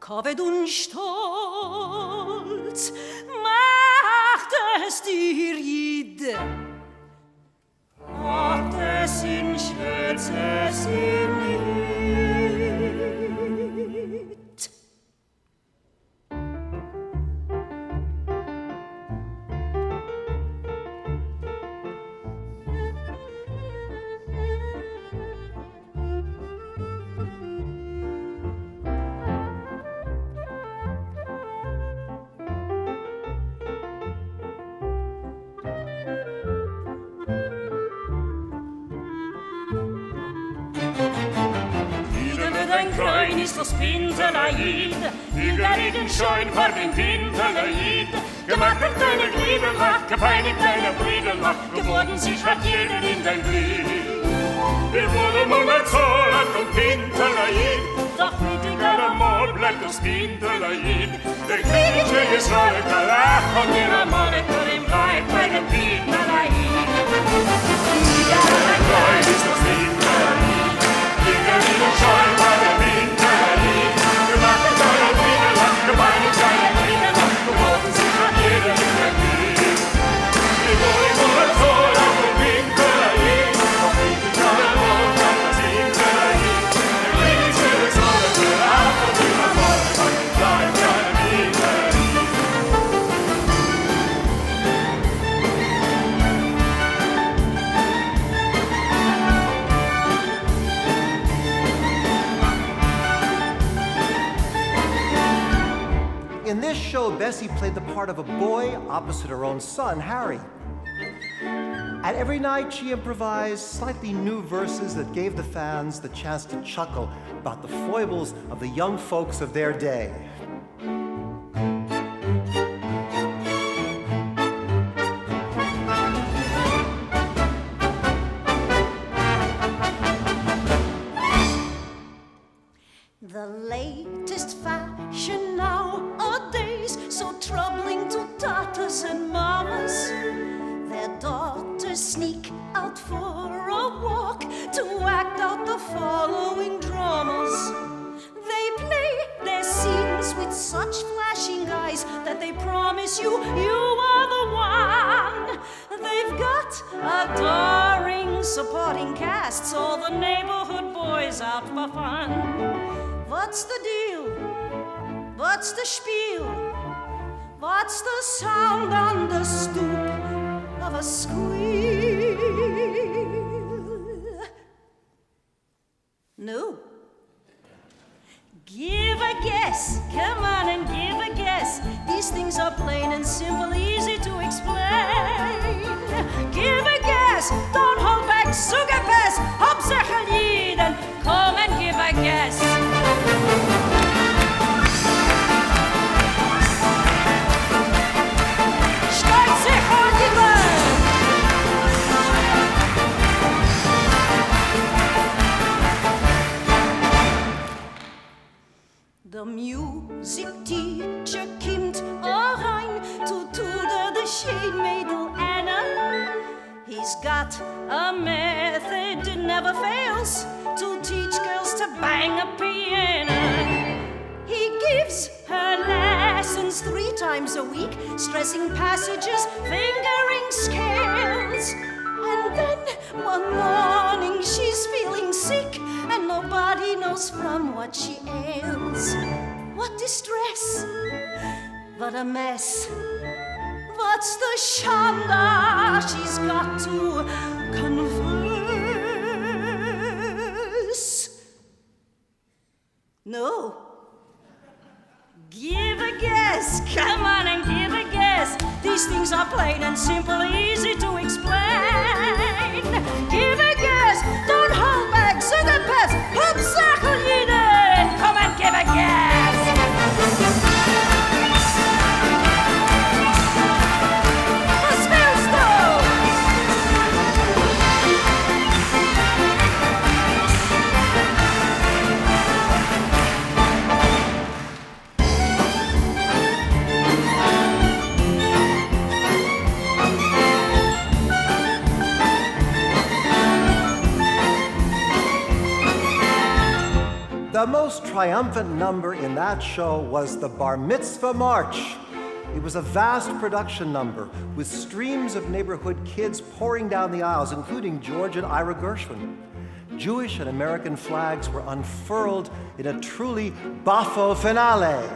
Kaved und Stolz macht es dir Jid. Macht es in Schätze sie nicht. Ist das Pintele-Jid, wieder in den Schein vor dem Pintele-Jid. Gemartert deine Gliederlach, gepeinigt deine Brüderlach, geworden sich hat jeder in dein Glied. Wir wurden mal erzählt vom Pintele-Jid, doch mit der Mord bleibt das Pintele-Jid. Der König Israel Kalach und ihre Monitor im Leib bei dem Pintele-Jid. Wieder ein Kleid ist das Pintele-Jid, wieder in den Schein vor dem Pintele-Jid. In this show, Bessie played the part of a boy opposite her own son, Harry. And every night she improvised slightly new verses that gave the fans the chance to chuckle about the foibles of the young folks of their day. The latest fashion nowadays, so troubling to tatas and mamas. sneak out for a walk to act out the following dramas. They play their scenes with such flashing eyes that they promise you are the one. They've got adoring supporting casts, all the neighborhood boys out for fun. What's the deal? What's the spiel? What's the sound on the stoop of a squeal? No. Give a guess, come on and give a guess. These things are plain and simple, easy to explain. Give a guess, don't hold back, sugar pass. Hauptsache Lieden, come and give a guess. Steigt sich an die Welt! The music teacher kimmt rein to tutor the shade maidel Anna. He's got a method that never fails to teach girls to bang a piano. He gives her lessons 3 times a week, stressing passages, fingering scales. And then one morning she's feeling sick, and nobody knows from what she ails. What distress, what a mess. What's the shanda she's got to confess? No. Give a guess, come on and give a guess. These things are plain and simple, easy to explain. Give a guess, don't hold back, sugar pass. Hauptsache Lieden, come and give a guess. Was willst du? The most triumphant number in that show was the Bar Mitzvah March. It was a vast production number with streams of neighborhood kids pouring down the aisles, including George and Ira Gershwin. Jewish and American flags were unfurled in a truly baffo finale.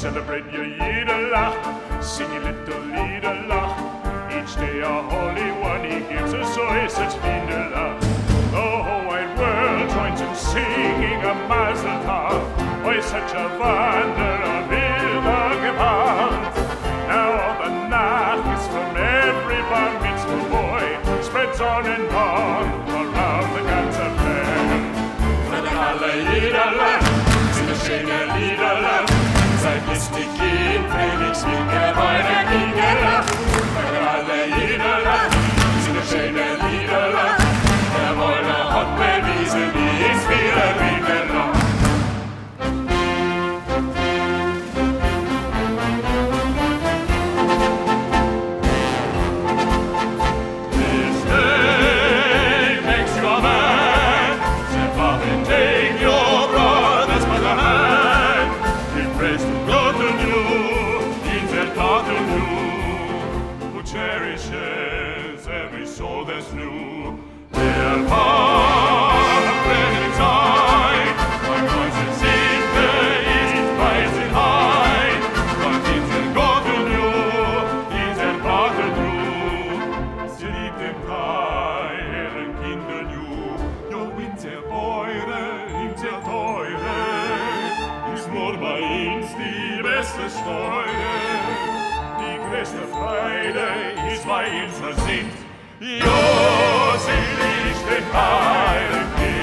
Celebrate your Yiddish, sing a little Liederlach. Each day a holy one, he gives us so such Liederlach. The whole wide world joins in singing a Mazel Tov. Why such a wonder of Bilder gepaart. Now all the nachrichts from every bar mitzvah boy spreads on and on around the ganze Welt. Für alle Liederlach, sind es schöne Liederlach. Seid listig gehen, Felix, wie heute Liederlach. Für alle Liederlach, sind es schöne Liederlach. Der Wohler hat bewiesen, wie es viele Liederlach. This day makes you a man. Step up and take your brothers by the hand. He prays to God and you, in the thought and alles nu. Der Pfarrer brennt Zeit, mein ganze Sitte ist bei sin Heid, und diesen Gott und du, diesen Vater du, sie liebt den Teilen Kinder ju, jo in sehr Beure, in sehr Teure, ist nur bei uns die beste Steuer, die größte Freude ist bei uns versinkt, jo, sie liebt den Teilen Kind.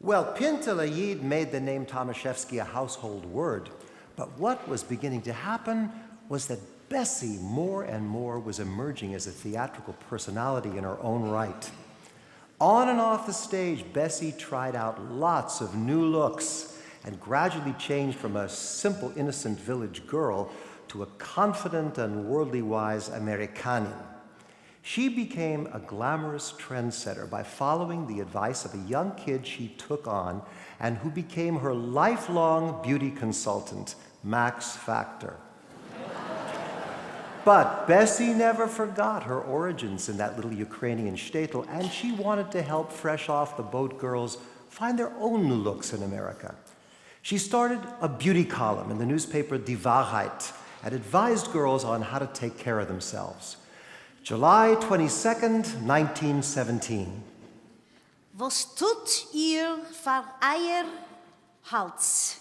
Well, Pintel Yid made the name Thomashefsky a household word, but what was beginning to happen was that Bessie more and more was emerging as a theatrical personality in her own right. On and off the stage, Bessie tried out lots of new looks and gradually changed from a simple, innocent village girl to a confident and worldly wise Americanin. She became a glamorous trendsetter by following the advice of a young kid she took on and who became her lifelong beauty consultant, Max Factor. But Bessie never forgot her origins in that little Ukrainian shtetl, and she wanted to help fresh-off-the-boat girls find their own new looks in America. She started a beauty column in the newspaper Die Wahrheit and advised girls on how to take care of themselves. July 22nd, 1917. Was tut ihr für euer Hals?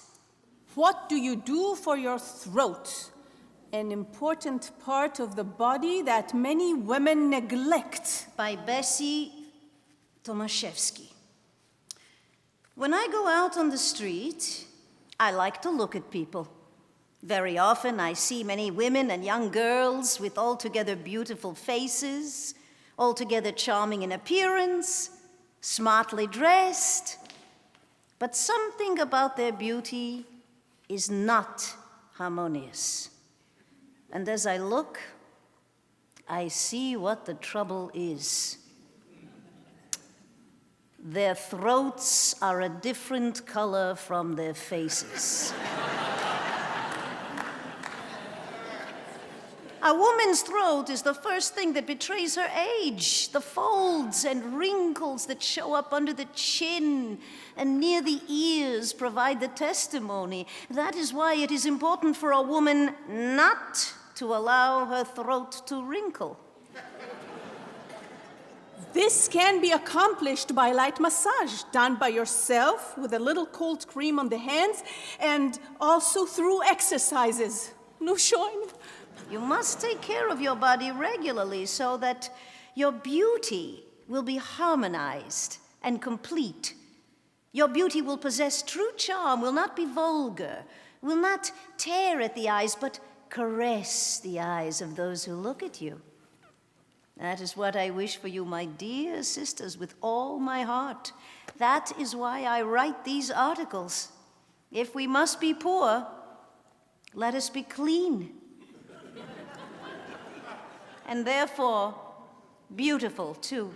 What do you do for your throat? An important part of the body that many women neglect. By Bessie Thomashefsky. When I go out on the street, I like to look at people. Very often I see many women and young girls with altogether beautiful faces, altogether charming in appearance, smartly dressed, but something about their beauty is not harmonious. And as I look, I see what the trouble is. Their throats are a different color from their faces. A woman's throat is the first thing that betrays her age. The folds and wrinkles that show up under the chin and near the ears provide the testimony. That is why it is important for a woman not to allow her throat to wrinkle. This can be accomplished by light massage, done by yourself with a little cold cream on the hands, and also through exercises. No schön. You must take care of your body regularly so that your beauty will be harmonized and complete. Your beauty will possess true charm, will not be vulgar, will not tear at the eyes, but caress the eyes of those who look at you. That is what I wish for you, my dear sisters, with all my heart. That is why I write these articles. If we must be poor, let us be clean. And therefore, beautiful, too.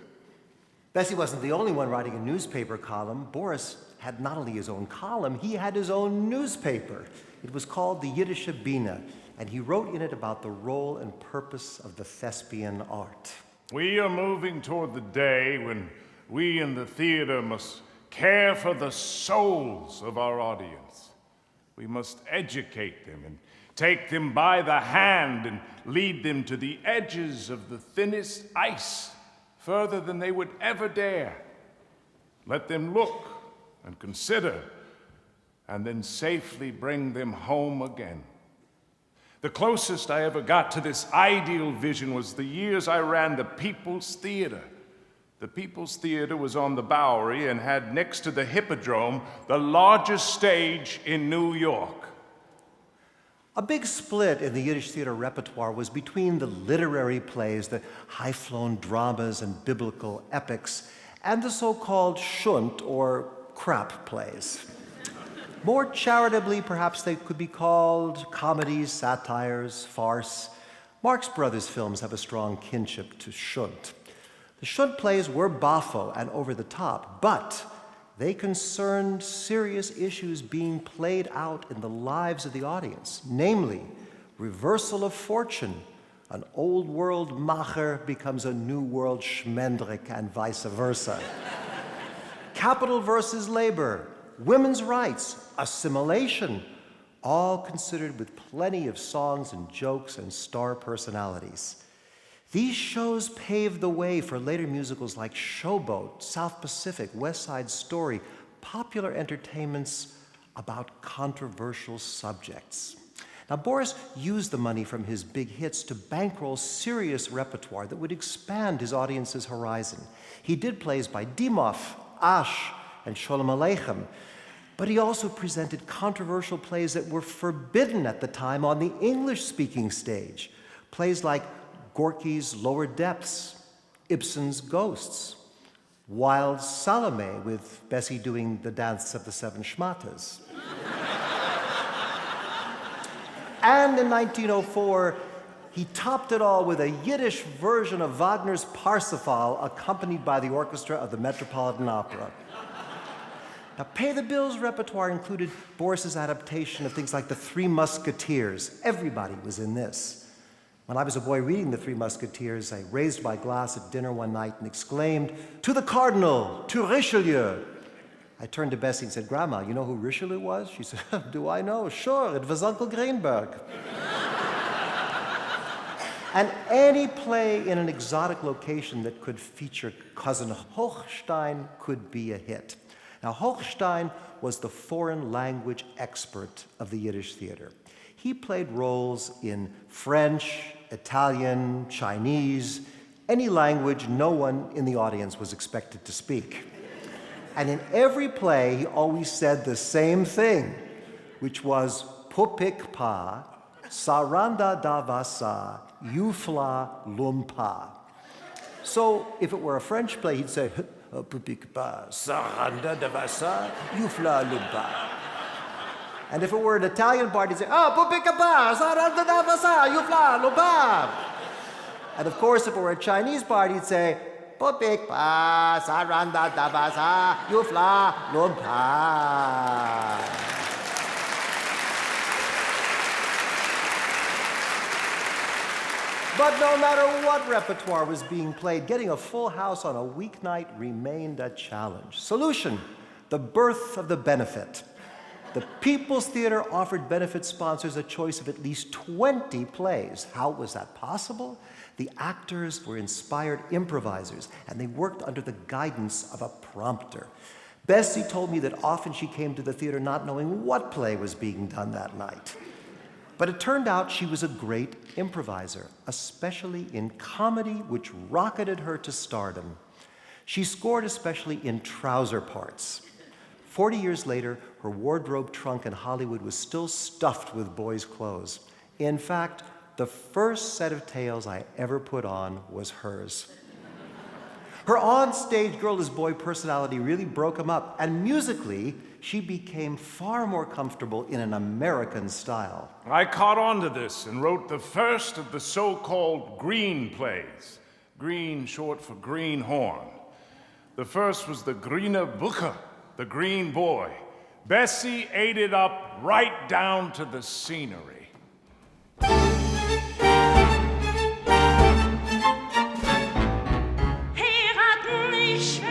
Bessie wasn't the only one writing a newspaper column. Boris had not only his own column, he had his own newspaper. It was called the Yiddish Theater, and he wrote in it about the role and purpose of the thespian art. We are moving toward the day when We in the theater must care for the souls of our audience. We must educate them and take them by the hand and lead them to the edges of the thinnest ice, further than they would ever dare. Let them look and consider, and then safely bring them home again. The closest I ever got to this ideal vision was the years I ran the People's Theater. The People's Theater was on the Bowery and had next to the Hippodrome the largest stage in New York. A big split in the Yiddish theater repertoire was between the literary plays, the high-flown dramas and biblical epics, and the so-called shunt, or crap plays. More charitably, perhaps they could be called comedies, satires, farce. Marx Brothers films have a strong kinship to shunt. The shunt plays were boffo and over the top, but they concerned serious issues being played out in the lives of the audience, namely, reversal of fortune. An old world macher becomes a new world schmendrick and vice versa. Capital versus labor, women's rights, assimilation, all considered with plenty of songs and jokes and star personalities. These shows paved the way for later musicals like Showboat, South Pacific, West Side Story, popular entertainments about controversial subjects. Now, Boris used the money from his big hits to bankroll serious repertoire that would expand his audience's horizon. He did plays by Dimov, Ash, and Sholem Aleichem, but he also presented controversial plays that were forbidden at the time on the English-speaking stage. Plays like Gorky's Lower Depths, Ibsen's Ghosts, Wilde's Salome with Bessie doing the dance of the seven schmatas. And in 1904, he topped it all with a Yiddish version of Wagner's Parsifal, accompanied by the orchestra of the Metropolitan Opera. Now, Pay the Bills repertoire included Boris's adaptation of things like The Three Musketeers. Everybody was in this. When I was a boy reading The Three Musketeers, I raised my glass at dinner one night and exclaimed, "To the Cardinal, to Richelieu." I turned to Bessie and said, "Grandma, you know who Richelieu was?" She said, "Do I know? Sure, it was Uncle Greenberg." And any play in an exotic location that could feature Cousin Hochstein could be a hit. Now, Hochstein was the foreign language expert of the Yiddish theater. He played roles in French, Italian, Chinese, any language no one in the audience was expected to speak. And in every play, he always said the same thing, which was Pupik pa, saranda davasa, yufla lumpa. So if it were a French play, he'd say, Pupik pa, saranda davasa, yufla lumpa. And if it were an Italian part, he'd say, Pupik pa, saranda davasa, yufla lumpa. And of course, if it were a Chinese part, he'd say, Pupik pa, saranda davasa, yufla lumpa. But no matter what repertoire was being played, getting a full house on a weeknight remained a challenge. Solution: the birth of the benefit. The People's Theater offered benefit sponsors a choice of at least 20 plays. How was that possible? The actors were inspired improvisers, and they worked under the guidance of a prompter. Bessie told me that often she came to the theater not knowing what play was being done that night. But it turned out she was a great improviser, especially in comedy, which rocketed her to stardom. She scored especially in trouser parts. 40 years later, her wardrobe trunk in Hollywood was still stuffed with boys' clothes. In fact, the first set of tails I ever put on was hers. Her on-stage girl-is-boy personality really broke him up, and musically, she became far more comfortable in an American style. I caught on to this and wrote the first of the so-called green plays. Green, short for greenhorn. The first was the Grüne Buche, the green boy. Bessie ate it up right down to the scenery. Hat nicht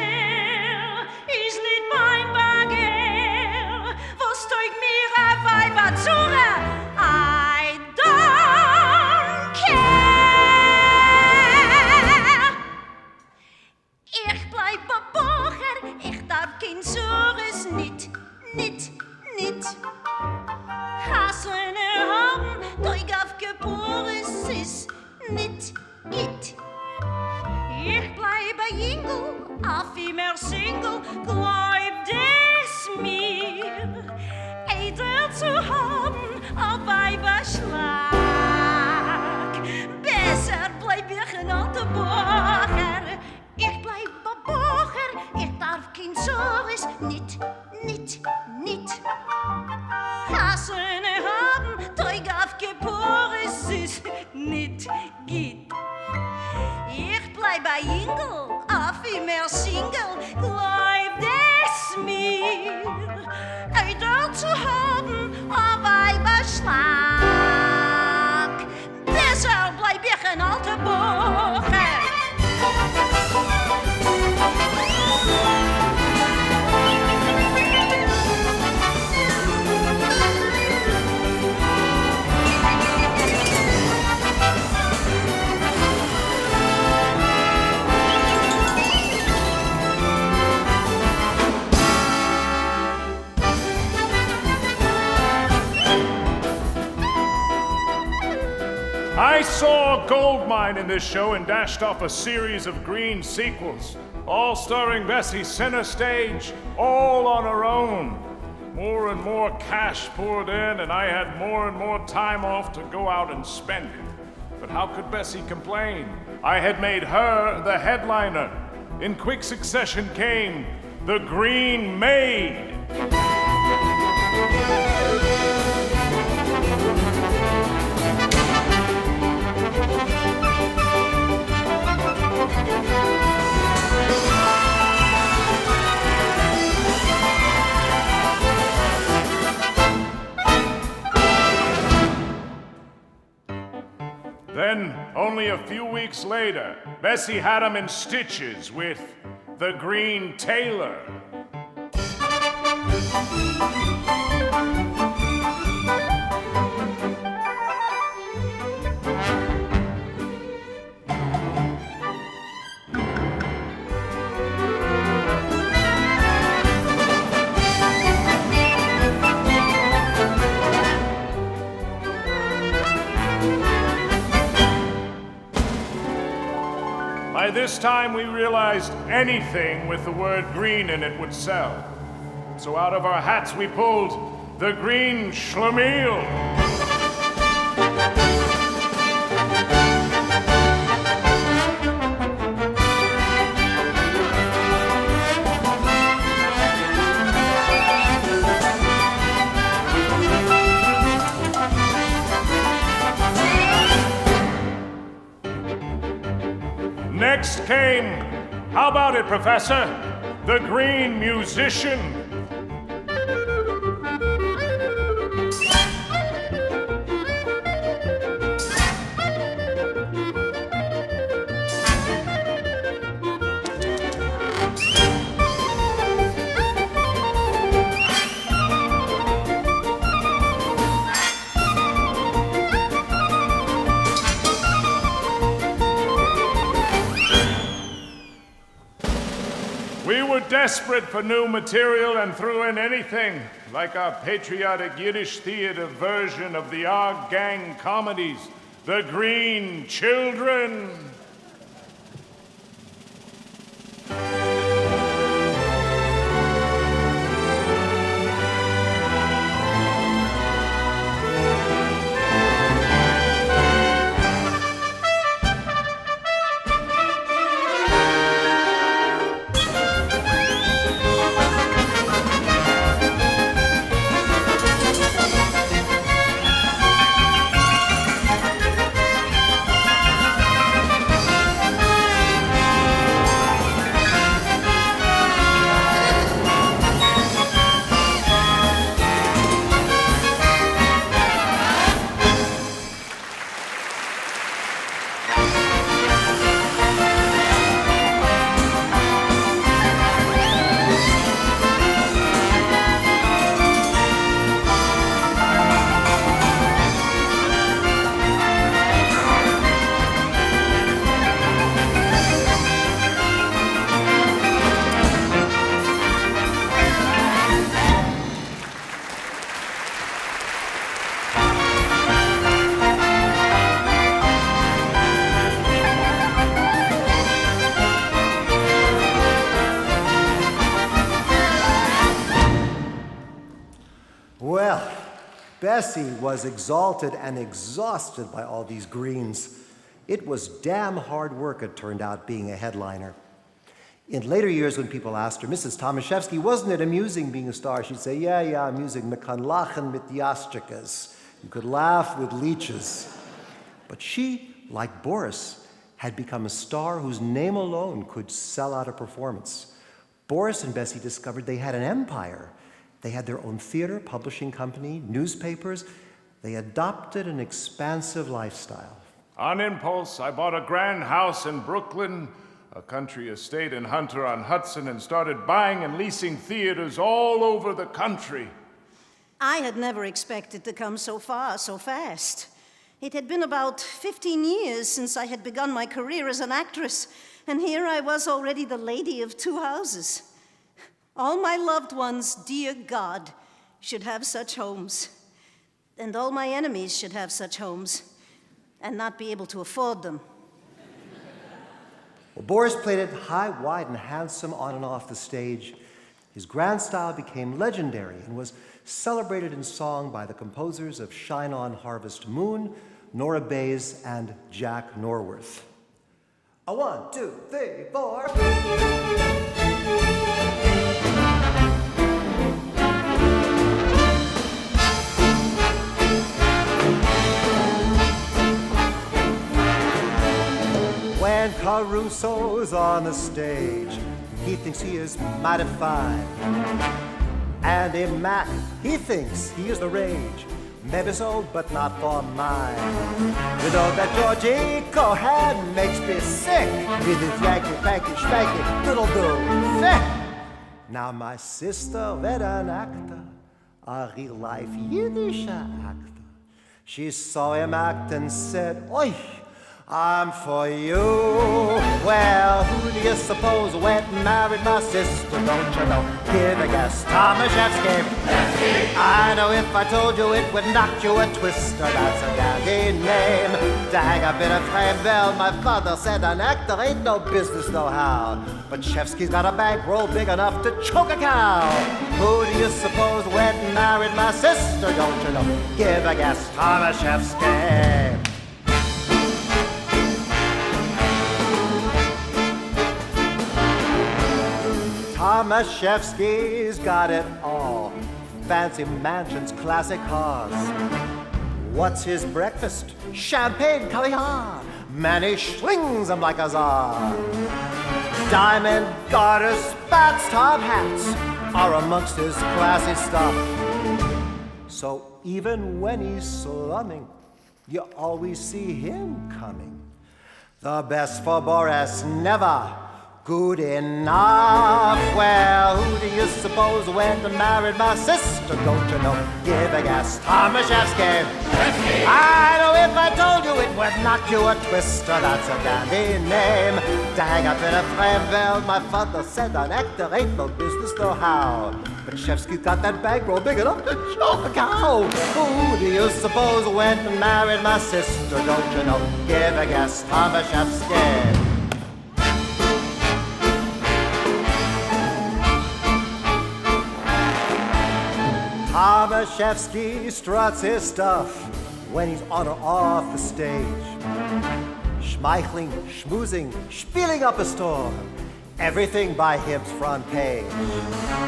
alte Bocher. Ich bleib a Bocher, ich darf kein Zorres nit. Hasene haben, Teug auf Gepores ist nit git. Ich bleib a Ingel, auf immer Single, glaubt es mir. Ei dort zu haben, a Weiberschlag. Deshalb bleib ich ein alter Bocher. I saw a gold mine in this show and dashed off a series of green sequels, all starring Bessie center stage, all on her own. More and more cash poured in, and I had more and more time off to go out and spend it. But how could Bessie complain? I had made her the headliner. In quick succession came The Green Maid. Then, only a few weeks later, Bessie had him in stitches with The Green Tailor. By this time, we realized anything with the word green in it would sell. So out of our hats, we pulled the green schlemiel. Next came, how about it, Professor? The Green Musician. We were desperate for new material and threw in anything, like our patriotic Yiddish Theater version of the Our Gang comedies, The Green Children. Bessie was exalted and exhausted by all these greens. It was damn hard work, it turned out, being a headliner. In later years, when people asked her, Mrs. Thomashefsky, wasn't it amusing being a star? She'd say, yeah, amusing. Man kann lachen mit Jastrikas. You could laugh with leeches. But she, like Boris, had become a star whose name alone could sell out a performance. Boris and Bessie discovered they had an empire. They had their own theater, publishing company, newspapers. They adopted an expansive lifestyle. On impulse, I bought a grand house in Brooklyn, a country estate in Hunter-on-Hudson, and started buying and leasing theaters all over the country. I had never expected to come so far so fast. It had been about 15 years since I had begun my career as an actress, and here I was already the lady of two houses. All my loved ones, dear God, should have such homes. And all my enemies should have such homes and not be able to afford them. Well, Boris played it high, wide, and handsome on and off the stage. His grand style became legendary and was celebrated in song by the composers of Shine On Harvest Moon, Nora Bayes, and Jack Norworth. 1, 2, 3, 4. When Caruso's on the stage, he thinks he is mighty fine. And in Mac, he thinks he is the rage. Maybe so, but not for mine. You know that Georgie Cohan makes me sick with his Yankee, Panky, Schmanky, little do thick. Now my sister read an actor, a real-life Yiddish actor. She saw him act and said, "Oi, I'm for you." Well, who do you suppose went and married my sister? Don't you know? Give a guess. Thomashefsky. I know if I told you it would knock you a twister. That's a dandy name. Dang, I've been a frame bell. My father said an actor ain't no business, no how. But Shefsky's got a bankroll big enough to choke a cow. Who do you suppose went and married my sister? Don't you know? Give a guess. Thomashefsky. Thomashefsky's got it all. Fancy mansions, classic cars. What's his breakfast? Champagne caviar. Man, he slings them like a czar. Diamond garters, spats, top hats are amongst his classy stuff. So even when he's slumming, you always see him coming. The best for Boris, never good enough. Well, who do you suppose went and married my sister? Don't you know? Give a guess. Thomashefsky. I know if I told you it would knock you a twister. That's a dandy name. Dang, I've been a frame bell. My father said an actor ain't no business, no how. But Shefsky's got that bankroll big enough to choke a cow. Who do you suppose went and married my sister? Don't you know? Give a guess. Thomashefsky. Thomashefsky struts his stuff when he's on or off the stage. Schmeichling, schmoozing, spieling up a storm. Everything by him's front page.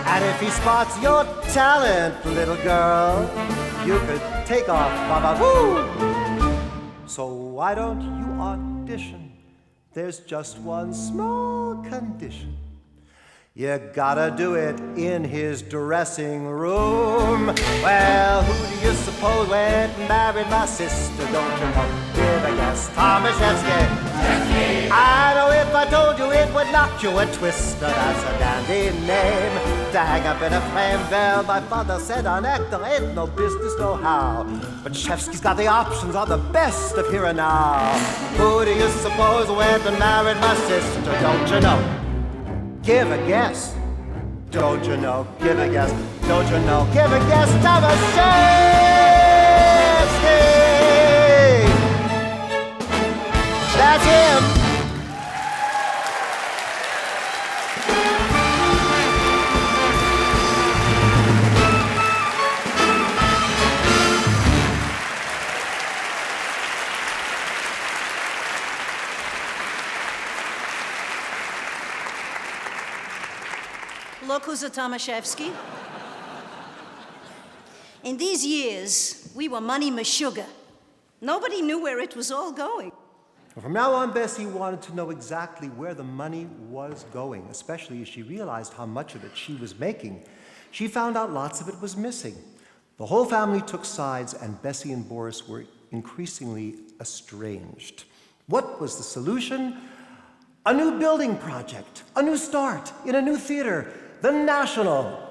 And if he spots your talent, little girl, you could take off, ba-ba-woo! So why don't you audition? There's just one small condition. You gotta do it in his dressing room. Well, who do you suppose went and married my sister? Don't you know? Give a guess. Thomashefsky. I know if I told you it would knock you a twister. That's a dandy name. Dang, I've been a flame bell. My father said an actor ain't no business, no how. But Shefsky's got the options on the best of here and now. Who do you suppose went and married my sister? Don't you know? Give a guess. Don't you know? Give a guess. Don't you know? Give a guess. Thomashefsky! That's him. Look who's a Thomashefsky. In these years, we were money meshuggah. Nobody knew where it was all going. From now on, Bessie wanted to know exactly where the money was going, especially as she realized how much of it she was making. She found out lots of it was missing. The whole family took sides, and Bessie and Boris were increasingly estranged. What was the solution? A new building project, a new start in a new theater, the National.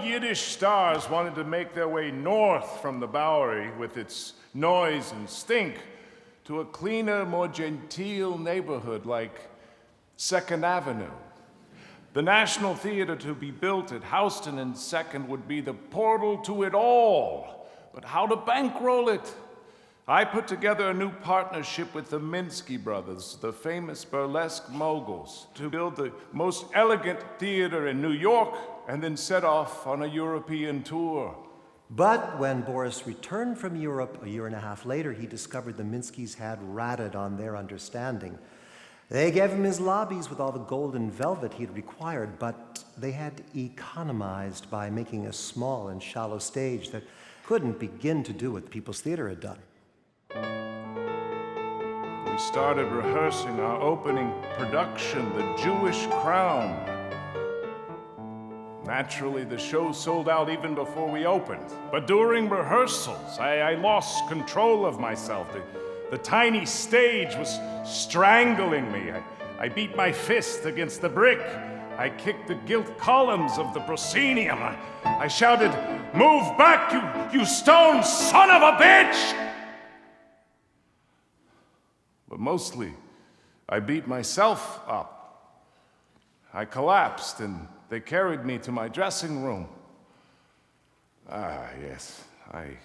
Yiddish stars wanted to make their way north from the Bowery with its noise and stink to a cleaner, more genteel neighborhood like 2nd Avenue. The National Theater to be built at Houston and 2nd would be the portal to it all. But how to bankroll it? I put together a new partnership with the Minsky brothers, the famous burlesque moguls, to build the most elegant theater in New York and then set off on a European tour. But when Boris returned from Europe a year and a half later, he discovered the Minskys had ratted on their understanding. They gave him his lobbies with all the gold and velvet he'd required, but they had economized by making a small and shallow stage that couldn't begin to do what the People's Theater had done. We started rehearsing our opening production, The Jewish Crown. Naturally, the show sold out even before we opened. But during rehearsals, I lost control of myself. The tiny stage was strangling me. I beat my fist against the brick. I kicked the gilt columns of the proscenium. I shouted, "Move back, you stone son of a bitch!" But mostly, I beat myself up. I collapsed, and they carried me to my dressing room. Yes, I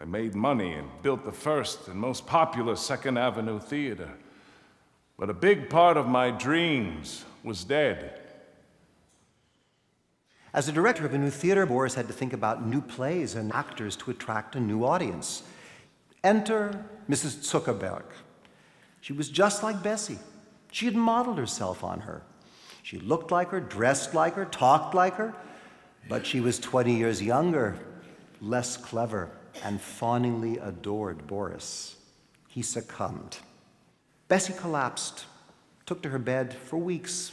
made money and built the first and most popular 2nd Avenue theater. But a big part of my dreams was dead. As the director of a new theater, Boris had to think about new plays and actors to attract a new audience. Enter Mrs. Zuckerberg. She was just like Bessie. She had modeled herself on her. She looked like her, dressed like her, talked like her, but she was 20 years younger, less clever, and fawningly adored Boris. He succumbed. Bessie collapsed, took to her bed for weeks.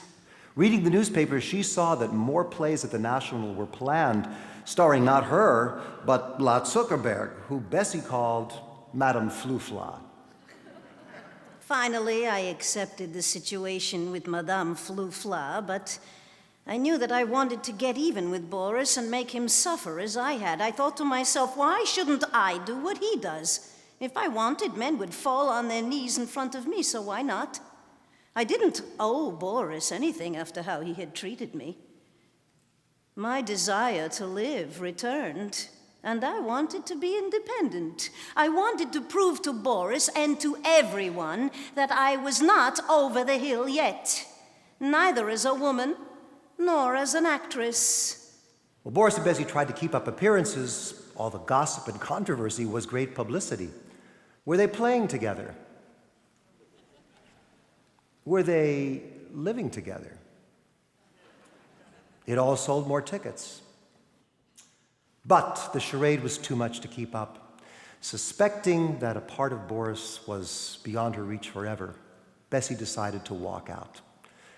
Reading the newspapers, she saw that more plays at the National were planned, starring not her, but La Zuckerberg, who Bessie called Madame Floufla. Finally, I accepted the situation with Madame Floufla, but I knew that I wanted to get even with Boris and make him suffer as I had. I thought to myself, why shouldn't I do what he does? If I wanted, men would fall on their knees in front of me, so why not? I didn't owe Boris anything after how he had treated me. My desire to live returned, and I wanted to be independent. I wanted to prove to Boris and to everyone that I was not over the hill yet, neither as a woman nor as an actress. Well, Boris and Bessie tried to keep up appearances. All the gossip and controversy was great publicity. Were they playing together? Were they living together? It all sold more tickets. But the charade was too much to keep up. Suspecting that a part of Boris was beyond her reach forever, Bessie decided to walk out.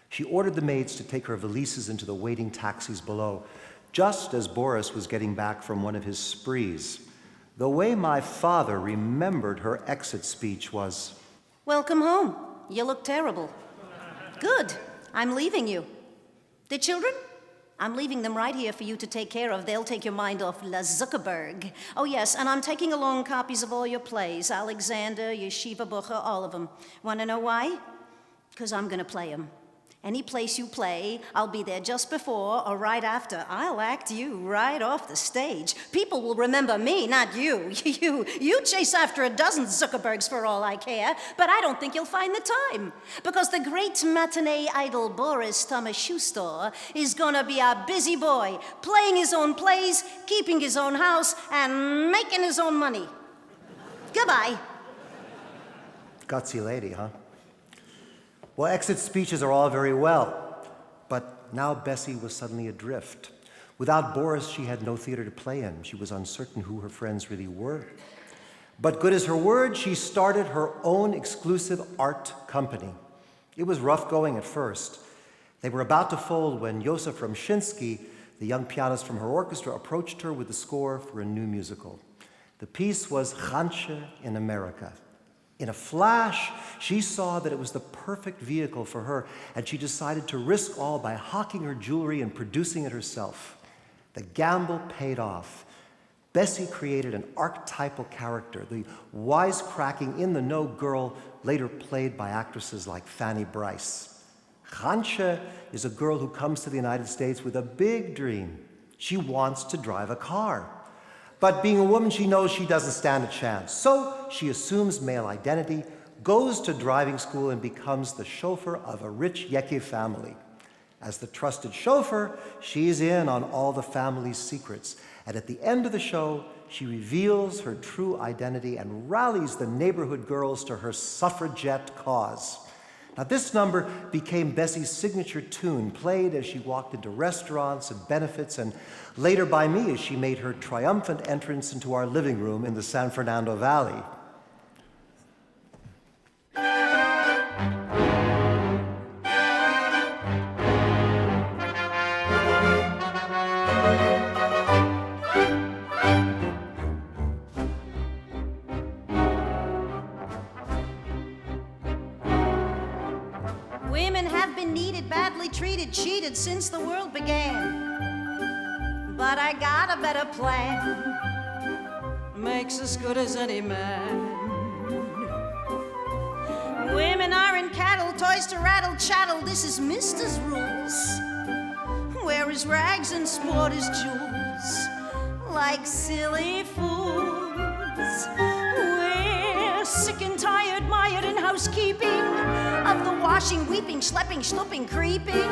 She ordered the maids to take her valises into the waiting taxis below, just as Boris was getting back from one of his sprees. The way my father remembered her exit speech was, "Welcome home. You look terrible." "Good. I'm leaving you." "The children?" "I'm leaving them right here for you to take care of. They'll take your mind off La Zuckerberg. Oh, yes, and I'm taking along copies of all your plays, Alexander, Yeshiva Bucher, all of them. Want to know why? Because I'm going to play them. Any place you play, I'll be there just before or right after. I'll act you right off the stage. People will remember me, not you. You chase after a dozen Zuckerbergs for all I care, but I don't think you'll find the time. Because the great matinee idol Boris Thomashefsky is gonna be a busy boy, playing his own plays, keeping his own house, and making his own money. Goodbye. Gutsy lady, huh? Well, exit speeches are all very well, but now Bessie was suddenly adrift. Without Boris, she had no theater to play in. She was uncertain who her friends really were. But good as her word, she started her own exclusive art company. It was rough going at first. They were about to fold when Thomashefsky, the young pianist from her orchestra, approached her with the score for a new musical. The piece was Chanche in America. In a flash, she saw that it was the perfect vehicle for her, and she decided to risk all by hawking her jewelry and producing it herself. The gamble paid off. Bessie created an archetypal character, the wisecracking, in-the-know girl later played by actresses like Fanny Brice. Chanche is a girl who comes to the United States with a big dream. She wants to drive a car. But being a woman, she knows she doesn't stand a chance. So she assumes male identity, goes to driving school, and becomes the chauffeur of a rich Yeke family. As the trusted chauffeur, she's in on all the family's secrets. And at the end of the show, she reveals her true identity and rallies the neighborhood girls to her suffragette cause. Now, this number became Bessie's signature tune, played as she walked into restaurants and benefits, and later by me as she made her triumphant entrance into our living room in the San Fernando Valley. Women have been needed, badly treated, cheated since the world began. But I got a better plan. Makes as good as any man. Women aren't cattle, toys to rattle, chattel. This is Mister's rules. Wear his rags and sport his jewels like silly fools. We're sick and tired, mired in housekeeping, of the washing, weeping, schlepping, schlupping, creeping,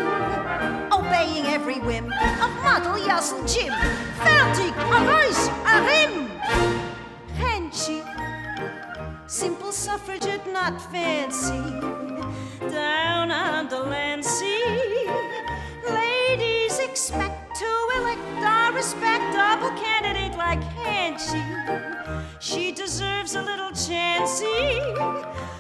obeying every whim of model, Yassel, Jim. Fertig, Arois, Arim. Henchi, simple suffragette, not fancy. Down on the land sea, ladies expect to elect a respectable candidate like Henchi. She deserves a little chancey.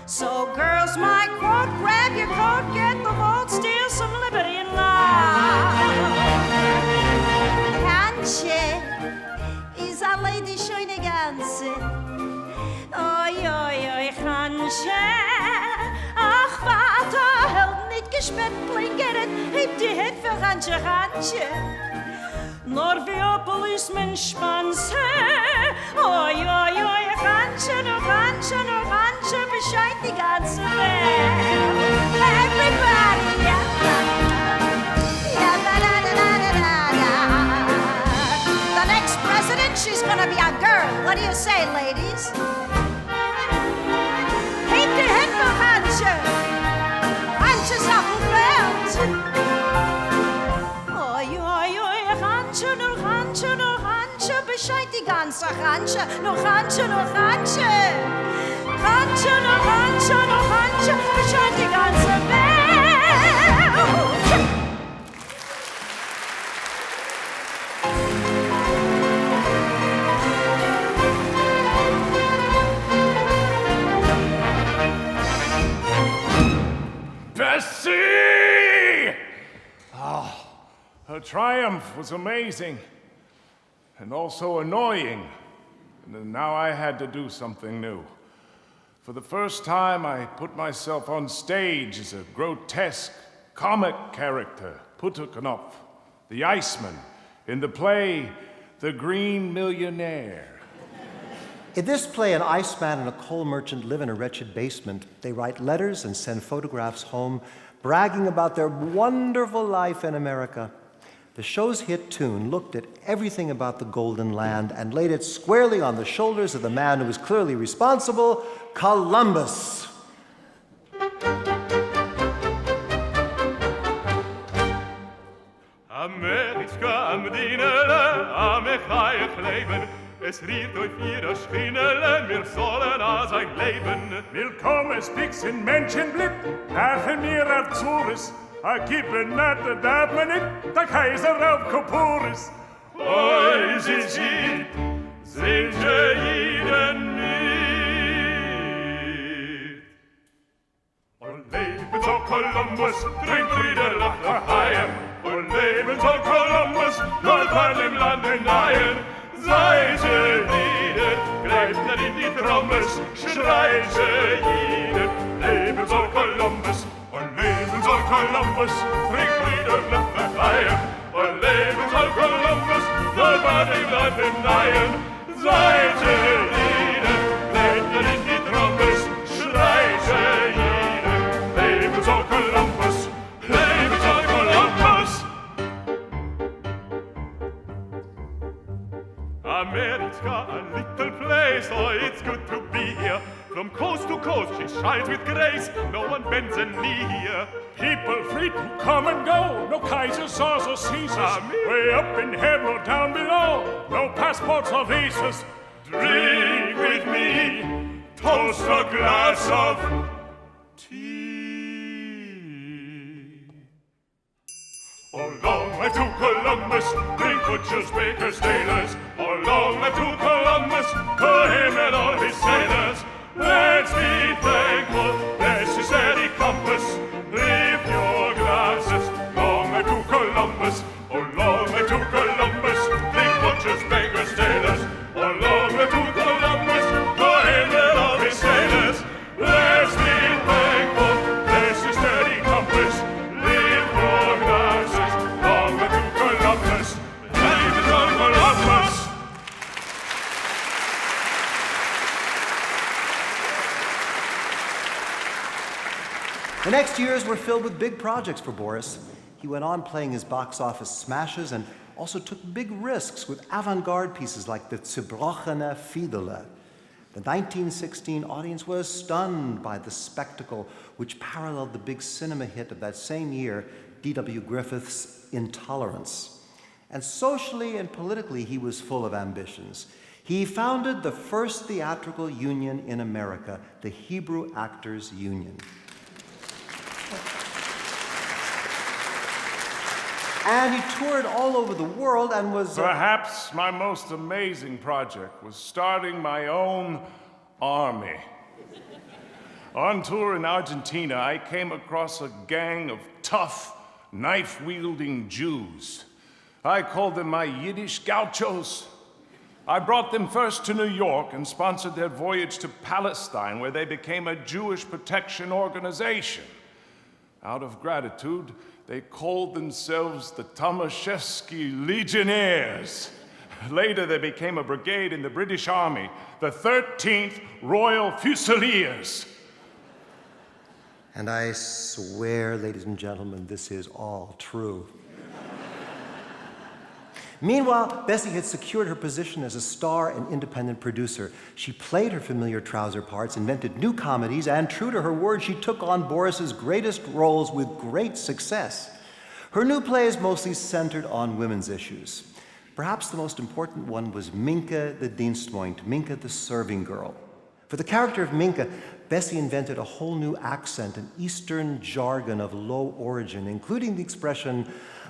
So girls, my quote, grab your coat, get the vote, steal some liberty and love. Hanche is a lady schöne Ganze. Oi, oi, oi, Hanche. Ach, Vater, hält nicht gesperrt, blinket, heb die Head für Hanche, Hanche. Nor wie a policeman spanse. Oi, oi, oi, Hanche, no Hanche, no Hanche, bescheid die ganze Welt. Everybody, yeah. Yeah, da-da-da-da-da-da. The next president, she's gonna be a girl. What do you say, ladies? Heb die Hand für Hanche. Hanche's auf dem Feld. Oi, oi, oi, Hanche, no Hanche, no Hanche, bescheid die ganze Hanche, no Hanche, no Hanche. Hanche, no Hanche, no Hanche, bescheid die ganze Welt. Bessie! Oh, her triumph was amazing and also annoying. And now I had to do something new. For the first time, I put myself on stage as a grotesque, comic character, Putuknopf, the Iceman, in the play The Green Millionaire. In this play, an iceman and a coal merchant live in a wretched basement. They write letters and send photographs home, bragging about their wonderful life in America. The show's hit tune looked at everything about the Golden Land and laid it squarely on the shoulders of the man who was clearly responsible, Columbus. Amerika am Dienele, am Echayech leben. Es riert euch ihr Schienele, wir sollen a sein Leben. Willkommen, Spix in Menschenblick, dachen mir Arzuris. A kippen not the Dabmanik, der Kaiser auf Kopuris. Oi, sind Jiden mit. Und leben soll Columbus, trinkt wieder nach Heim. Und leben soll Columbus, läuft im Land hinein. Seid Jiden, greift in die Trommes, schreit Jiden, leben soll Columbus. Und leben soll Columbus, trinkt wieder nach Heim. Und leben soll Columbus, läuft im Land hinein. Seid Jiden, greift in die Trommes, schreit Jiden, leben soll Columbus, leben soll Columbus. America, a little place, oh, it's good to be here. From coast to coast, she shines with grace, no one bends a knee here. People free to come and go, no Kaisers, Czars, or Caesars. Way up in heaven or down below, no passports or visas. Drink with me, toast a glass of tea. Oh, long life to Columbus, drink butchers, bakers, tailors. Oh, long life to Columbus, to him and all his sailors. Let's be thankful, bless his steady compass. Lift your glasses, long life to Columbus. Oh, long life to Columbus, drink butchers, bakers, tailors. Oh, long life to Columbus, to him and all his sailors. Let's be thankful, bless his steady compass. Lift your glasses, long life to Columbus. Life is on Columbus. The next years were filled with big projects for Boris. He went on playing his box office smashes and also took big risks with avant-garde pieces like the Zerbrochene Fiedele. The 1916 audience was stunned by the spectacle which paralleled the big cinema hit of that same year, D.W. Griffith's Intolerance. And socially and politically, he was full of ambitions. He founded the first theatrical union in America, the Hebrew Actors Union. And he toured all over the world and was... Perhaps my most amazing project was starting my own army. On tour in Argentina, I came across a gang of tough, knife-wielding Jews. I called them my Yiddish gauchos. I brought them first to New York and sponsored their voyage to Palestine, where they became a Jewish protection organization. Out of gratitude, they called themselves the Thomashefsky Legionnaires. Later, they became a brigade in the British Army, the 13th Royal Fusiliers. And I swear, ladies and gentlemen, this is all true. Meanwhile, Bessie had secured her position as a star and independent producer. She played her familiar trouser parts, invented new comedies, and true to her word, she took on Boris's greatest roles with great success. Her new plays mostly centered on women's issues. Perhaps the most important one was Minke the Dienstmeid, Minke the serving girl. For the character of Minke, Bessie invented a whole new accent, an Eastern jargon of low origin, including the expression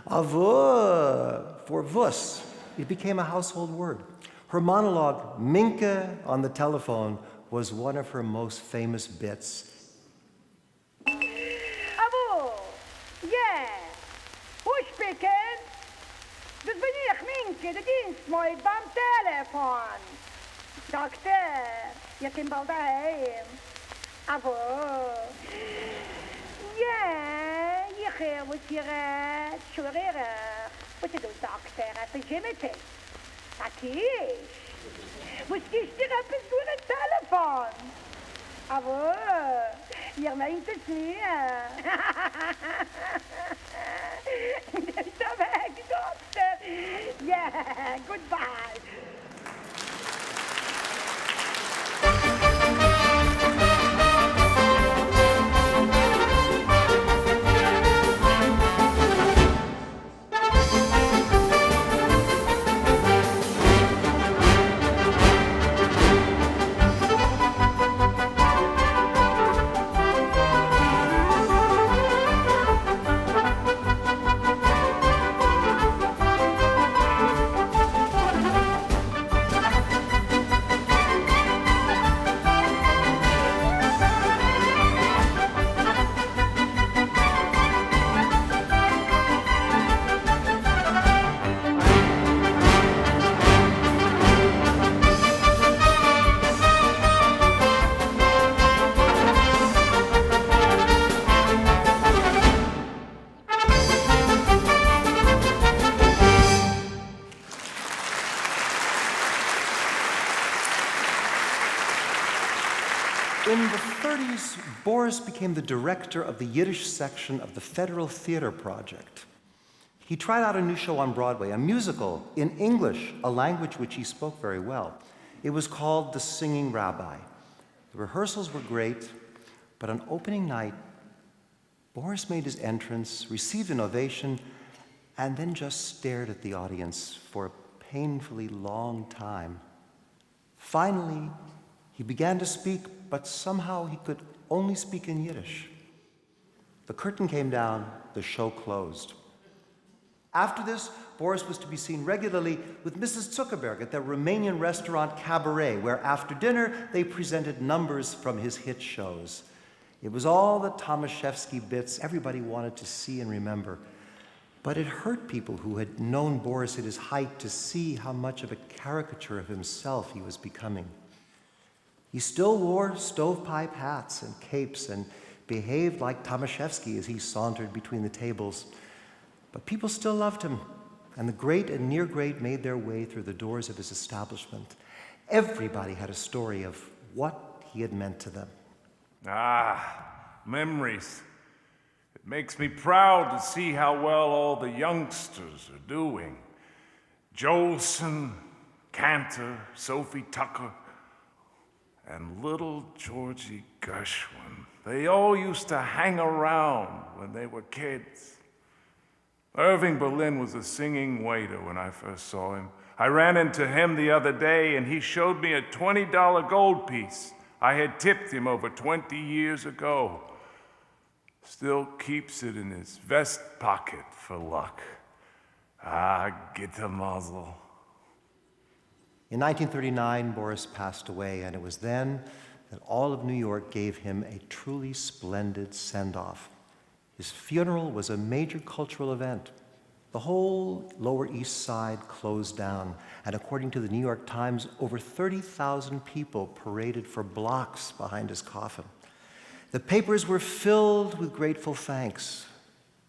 avö for vus. It became a household word. Her monologue, Minke on the telephone, was one of her most famous bits. Avo, yeah, who's speaking? Das bin ich, Minke, der Dienstmeid beim Telefon. Doktor, ihr kommt bald daheim. Avo, yeah, ich hear what you're what you do, doctor, at the gymnasium. Akish, Was gehst du etwas durch ein Telefon? Aber ihr meint es nie. Das ist aber ein Doktor. Yeah, goodbye. In the 30s, Boris became the director of the Yiddish section of the Federal Theater Project. He tried out a new show on Broadway, a musical in English, a language which he spoke very well. It was called The Singing Rabbi. The rehearsals were great, but on opening night, Boris made his entrance, received an ovation, and then just stared at the audience for a painfully long time. Finally, he began to speak, but somehow he could only speak in Yiddish. The curtain came down, the show closed. After this, Boris was to be seen regularly with Mrs. Zuckerberg at the Romanian restaurant Cabaret, where after dinner they presented numbers from his hit shows. It was all the Thomashefsky bits everybody wanted to see and remember. But it hurt people who had known Boris at his height to see how much of a caricature of himself he was becoming. He still wore stovepipe hats and capes and behaved like Thomashefsky as he sauntered between the tables. But people still loved him, and the great and near great made their way through the doors of his establishment. Everybody had a story of what he had meant to them. Memories. It makes me proud to see how well all the youngsters are doing. Jolson, Cantor, Sophie Tucker, and little Georgie Gershwin. They all used to hang around when they were kids. Irving Berlin was a singing waiter when I first saw him. I ran into him the other day, and he showed me a $20 gold piece I had tipped him over 20 years ago. Still keeps it in his vest pocket for luck. Get a muzzle. In 1939, Boris passed away, and it was then that all of New York gave him a truly splendid send-off. His funeral was a major cultural event. The whole Lower East Side closed down, and according to the New York Times, over 30,000 people paraded for blocks behind his coffin. The papers were filled with grateful thanks.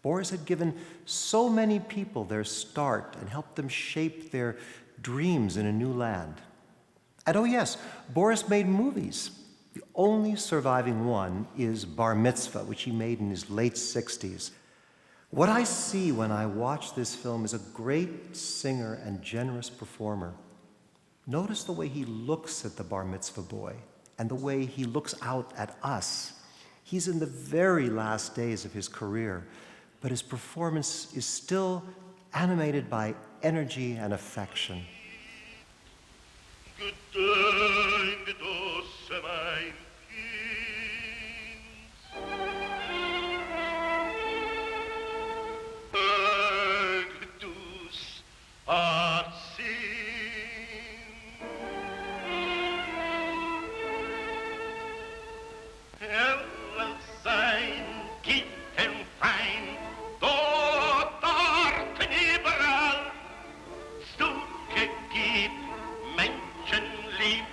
Boris had given so many people their start and helped them shape their dreams in a new land. And oh yes, Boris made movies. The only surviving one is Bar Mitzvah, which he made in his late 60s. What I see when I watch this film is a great singer and generous performer. Notice the way he looks at the Bar Mitzvah boy and the way he looks out at us. He's in the very last days of his career, but his performance is still animated by energy and affection. Gedenket oss mein Kind, du's Arzin. Will sein Kittenfein, dort überall, Stücke gibt Menschenlieb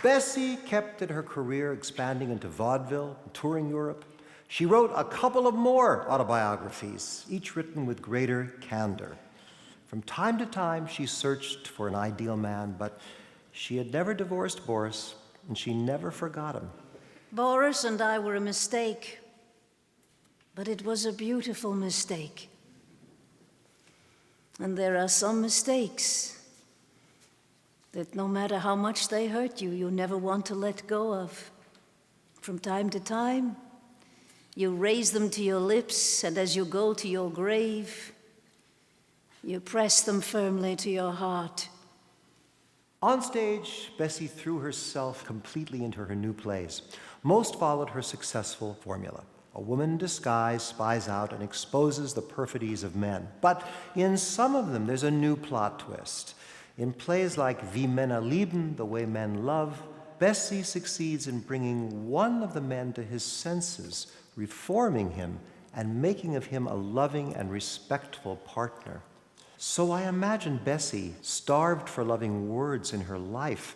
Bessie kept at her career expanding into vaudeville, touring Europe. She wrote a couple of more autobiographies, each written with greater candor. From time to time, she searched for an ideal man, but she had never divorced Boris, and she never forgot him. Boris and I were a mistake, but it was a beautiful mistake. And there are some mistakes that no matter how much they hurt you, you never want to let go of. From time to time, you raise them to your lips, and as you go to your grave, you press them firmly to your heart. On stage, Bessie threw herself completely into her new plays. Most followed her successful formula. A woman in disguise spies out and exposes the perfidies of men. But in some of them, there's a new plot twist. In plays like Wie Männer lieben, The Way Men Love, Bessie succeeds in bringing one of the men to his senses, reforming him and making of him a loving and respectful partner. So I imagine Bessie, starved for loving words in her life,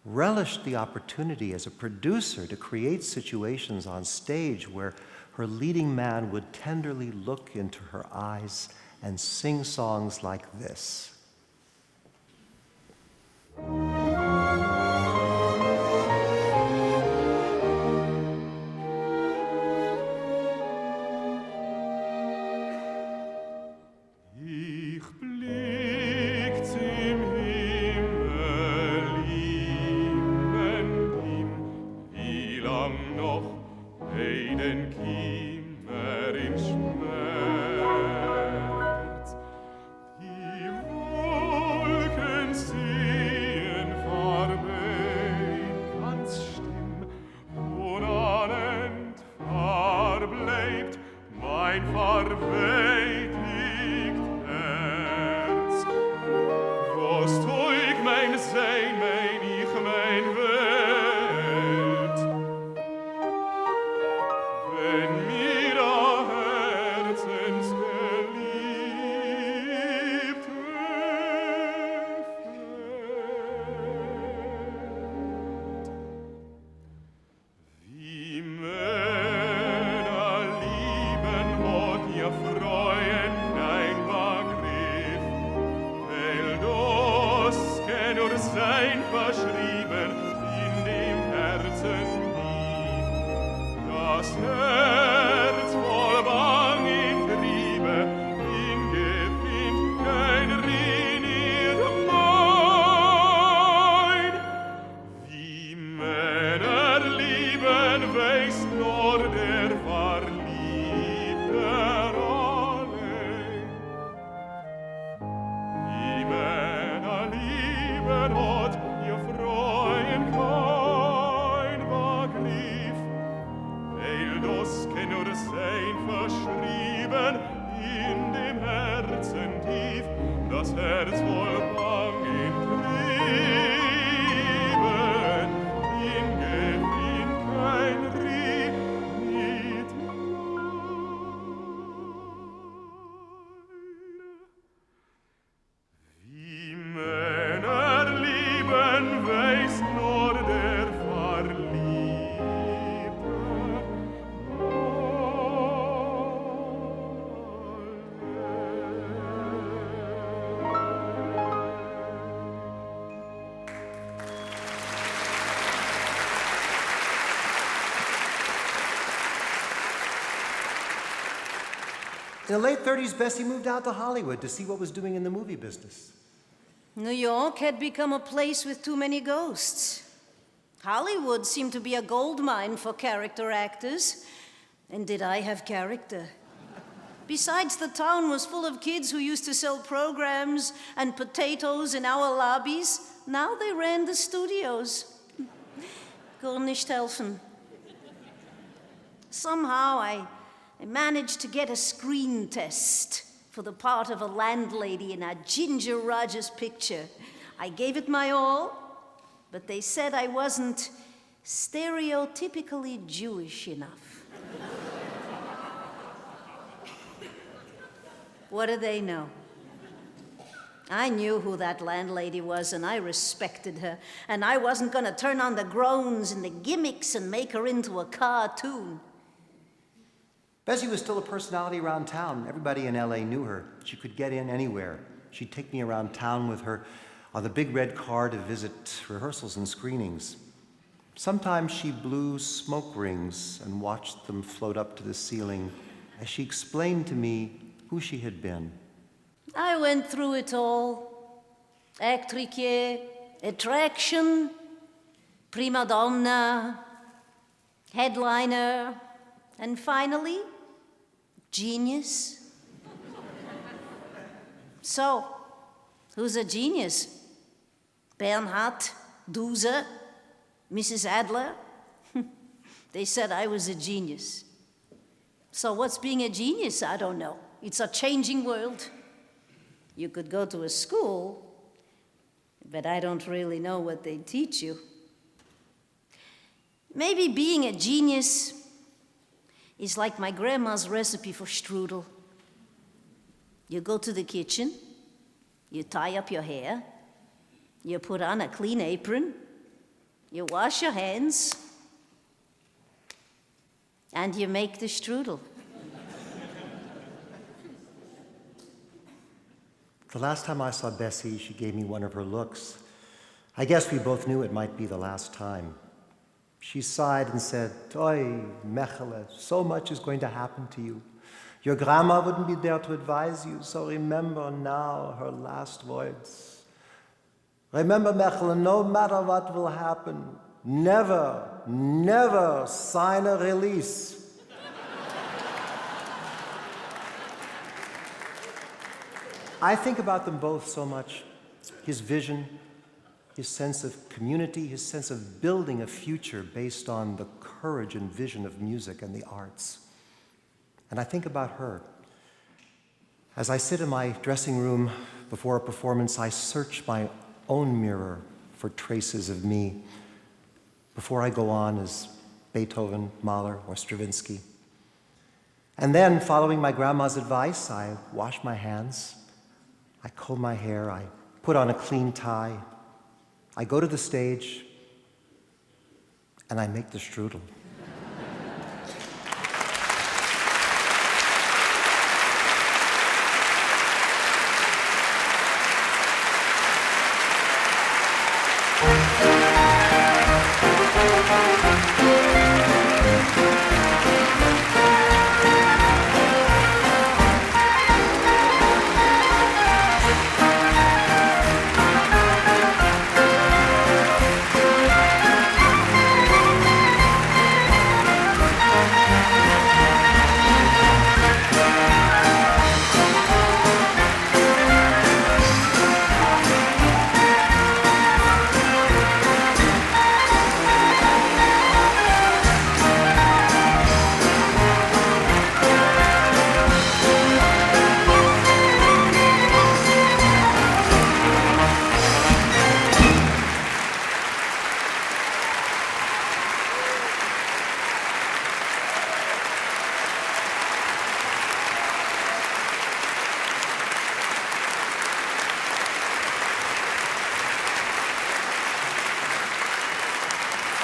relished the opportunity as a producer to create situations on stage where her leading man would tenderly look into her eyes and sing songs like this. In the late 30s, Bessie moved out to Hollywood to see what was doing in the movie business. New York had become a place with too many ghosts. Hollywood seemed to be a gold mine for character actors. And did I have character? Besides, the town was full of kids who used to sell programs and potatoes in our lobbies. Now they ran the studios. Could nicht helfen. Somehow I managed to get a screen test for the part of a landlady in a Ginger Rogers picture. I gave it my all, but they said I wasn't stereotypically Jewish enough. What do they know? I knew who that landlady was, and I respected her. And I wasn't going to turn on the groans and the gimmicks and make her into a cartoon. Bessie was still a personality around town. Everybody in LA knew her. She could get in anywhere. She'd take me around town with her on the big red car to visit rehearsals and screenings. Sometimes she blew smoke rings and watched them float up to the ceiling as she explained to me who she had been. I went through it all. Actrice, attraction, prima donna, headliner, and finally, genius. So, who's a genius? Bernhard, Duse, Mrs. Adler? They said I was a genius. So what's being a genius? I don't know. It's a changing world. You could go to a school, but I don't really know what they teach you. Maybe being a genius is like my grandma's recipe for strudel. You go to the kitchen, you tie up your hair, you put on a clean apron, you wash your hands, and you make the strudel. The last time I saw Bessie, she gave me one of her looks. I guess we both knew it might be the last time. She sighed and said, "Oi, Mechele, so much is going to happen to you. Your grandma wouldn't be there to advise you, so remember now her last words. Remember, Mechele, no matter what will happen, never, never sign a release." I think about them both so much. His vision, his sense of community, his sense of building a future based on the courage and vision of music and the arts. And I think about her. As I sit in my dressing room before a performance, I search my own mirror for traces of me before I go on as Beethoven, Mahler, or Stravinsky. And then, following my grandma's advice, I wash my hands, I comb my hair, I put on a clean tie, I go to the stage, and I make the strudel.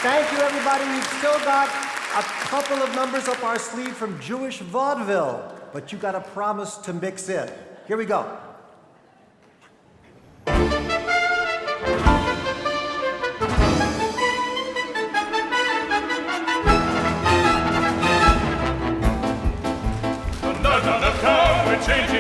Thank you, everybody. We've still got a couple of numbers up our sleeve from Jewish vaudeville, but you got to promise to mix in. Here we go. We're changing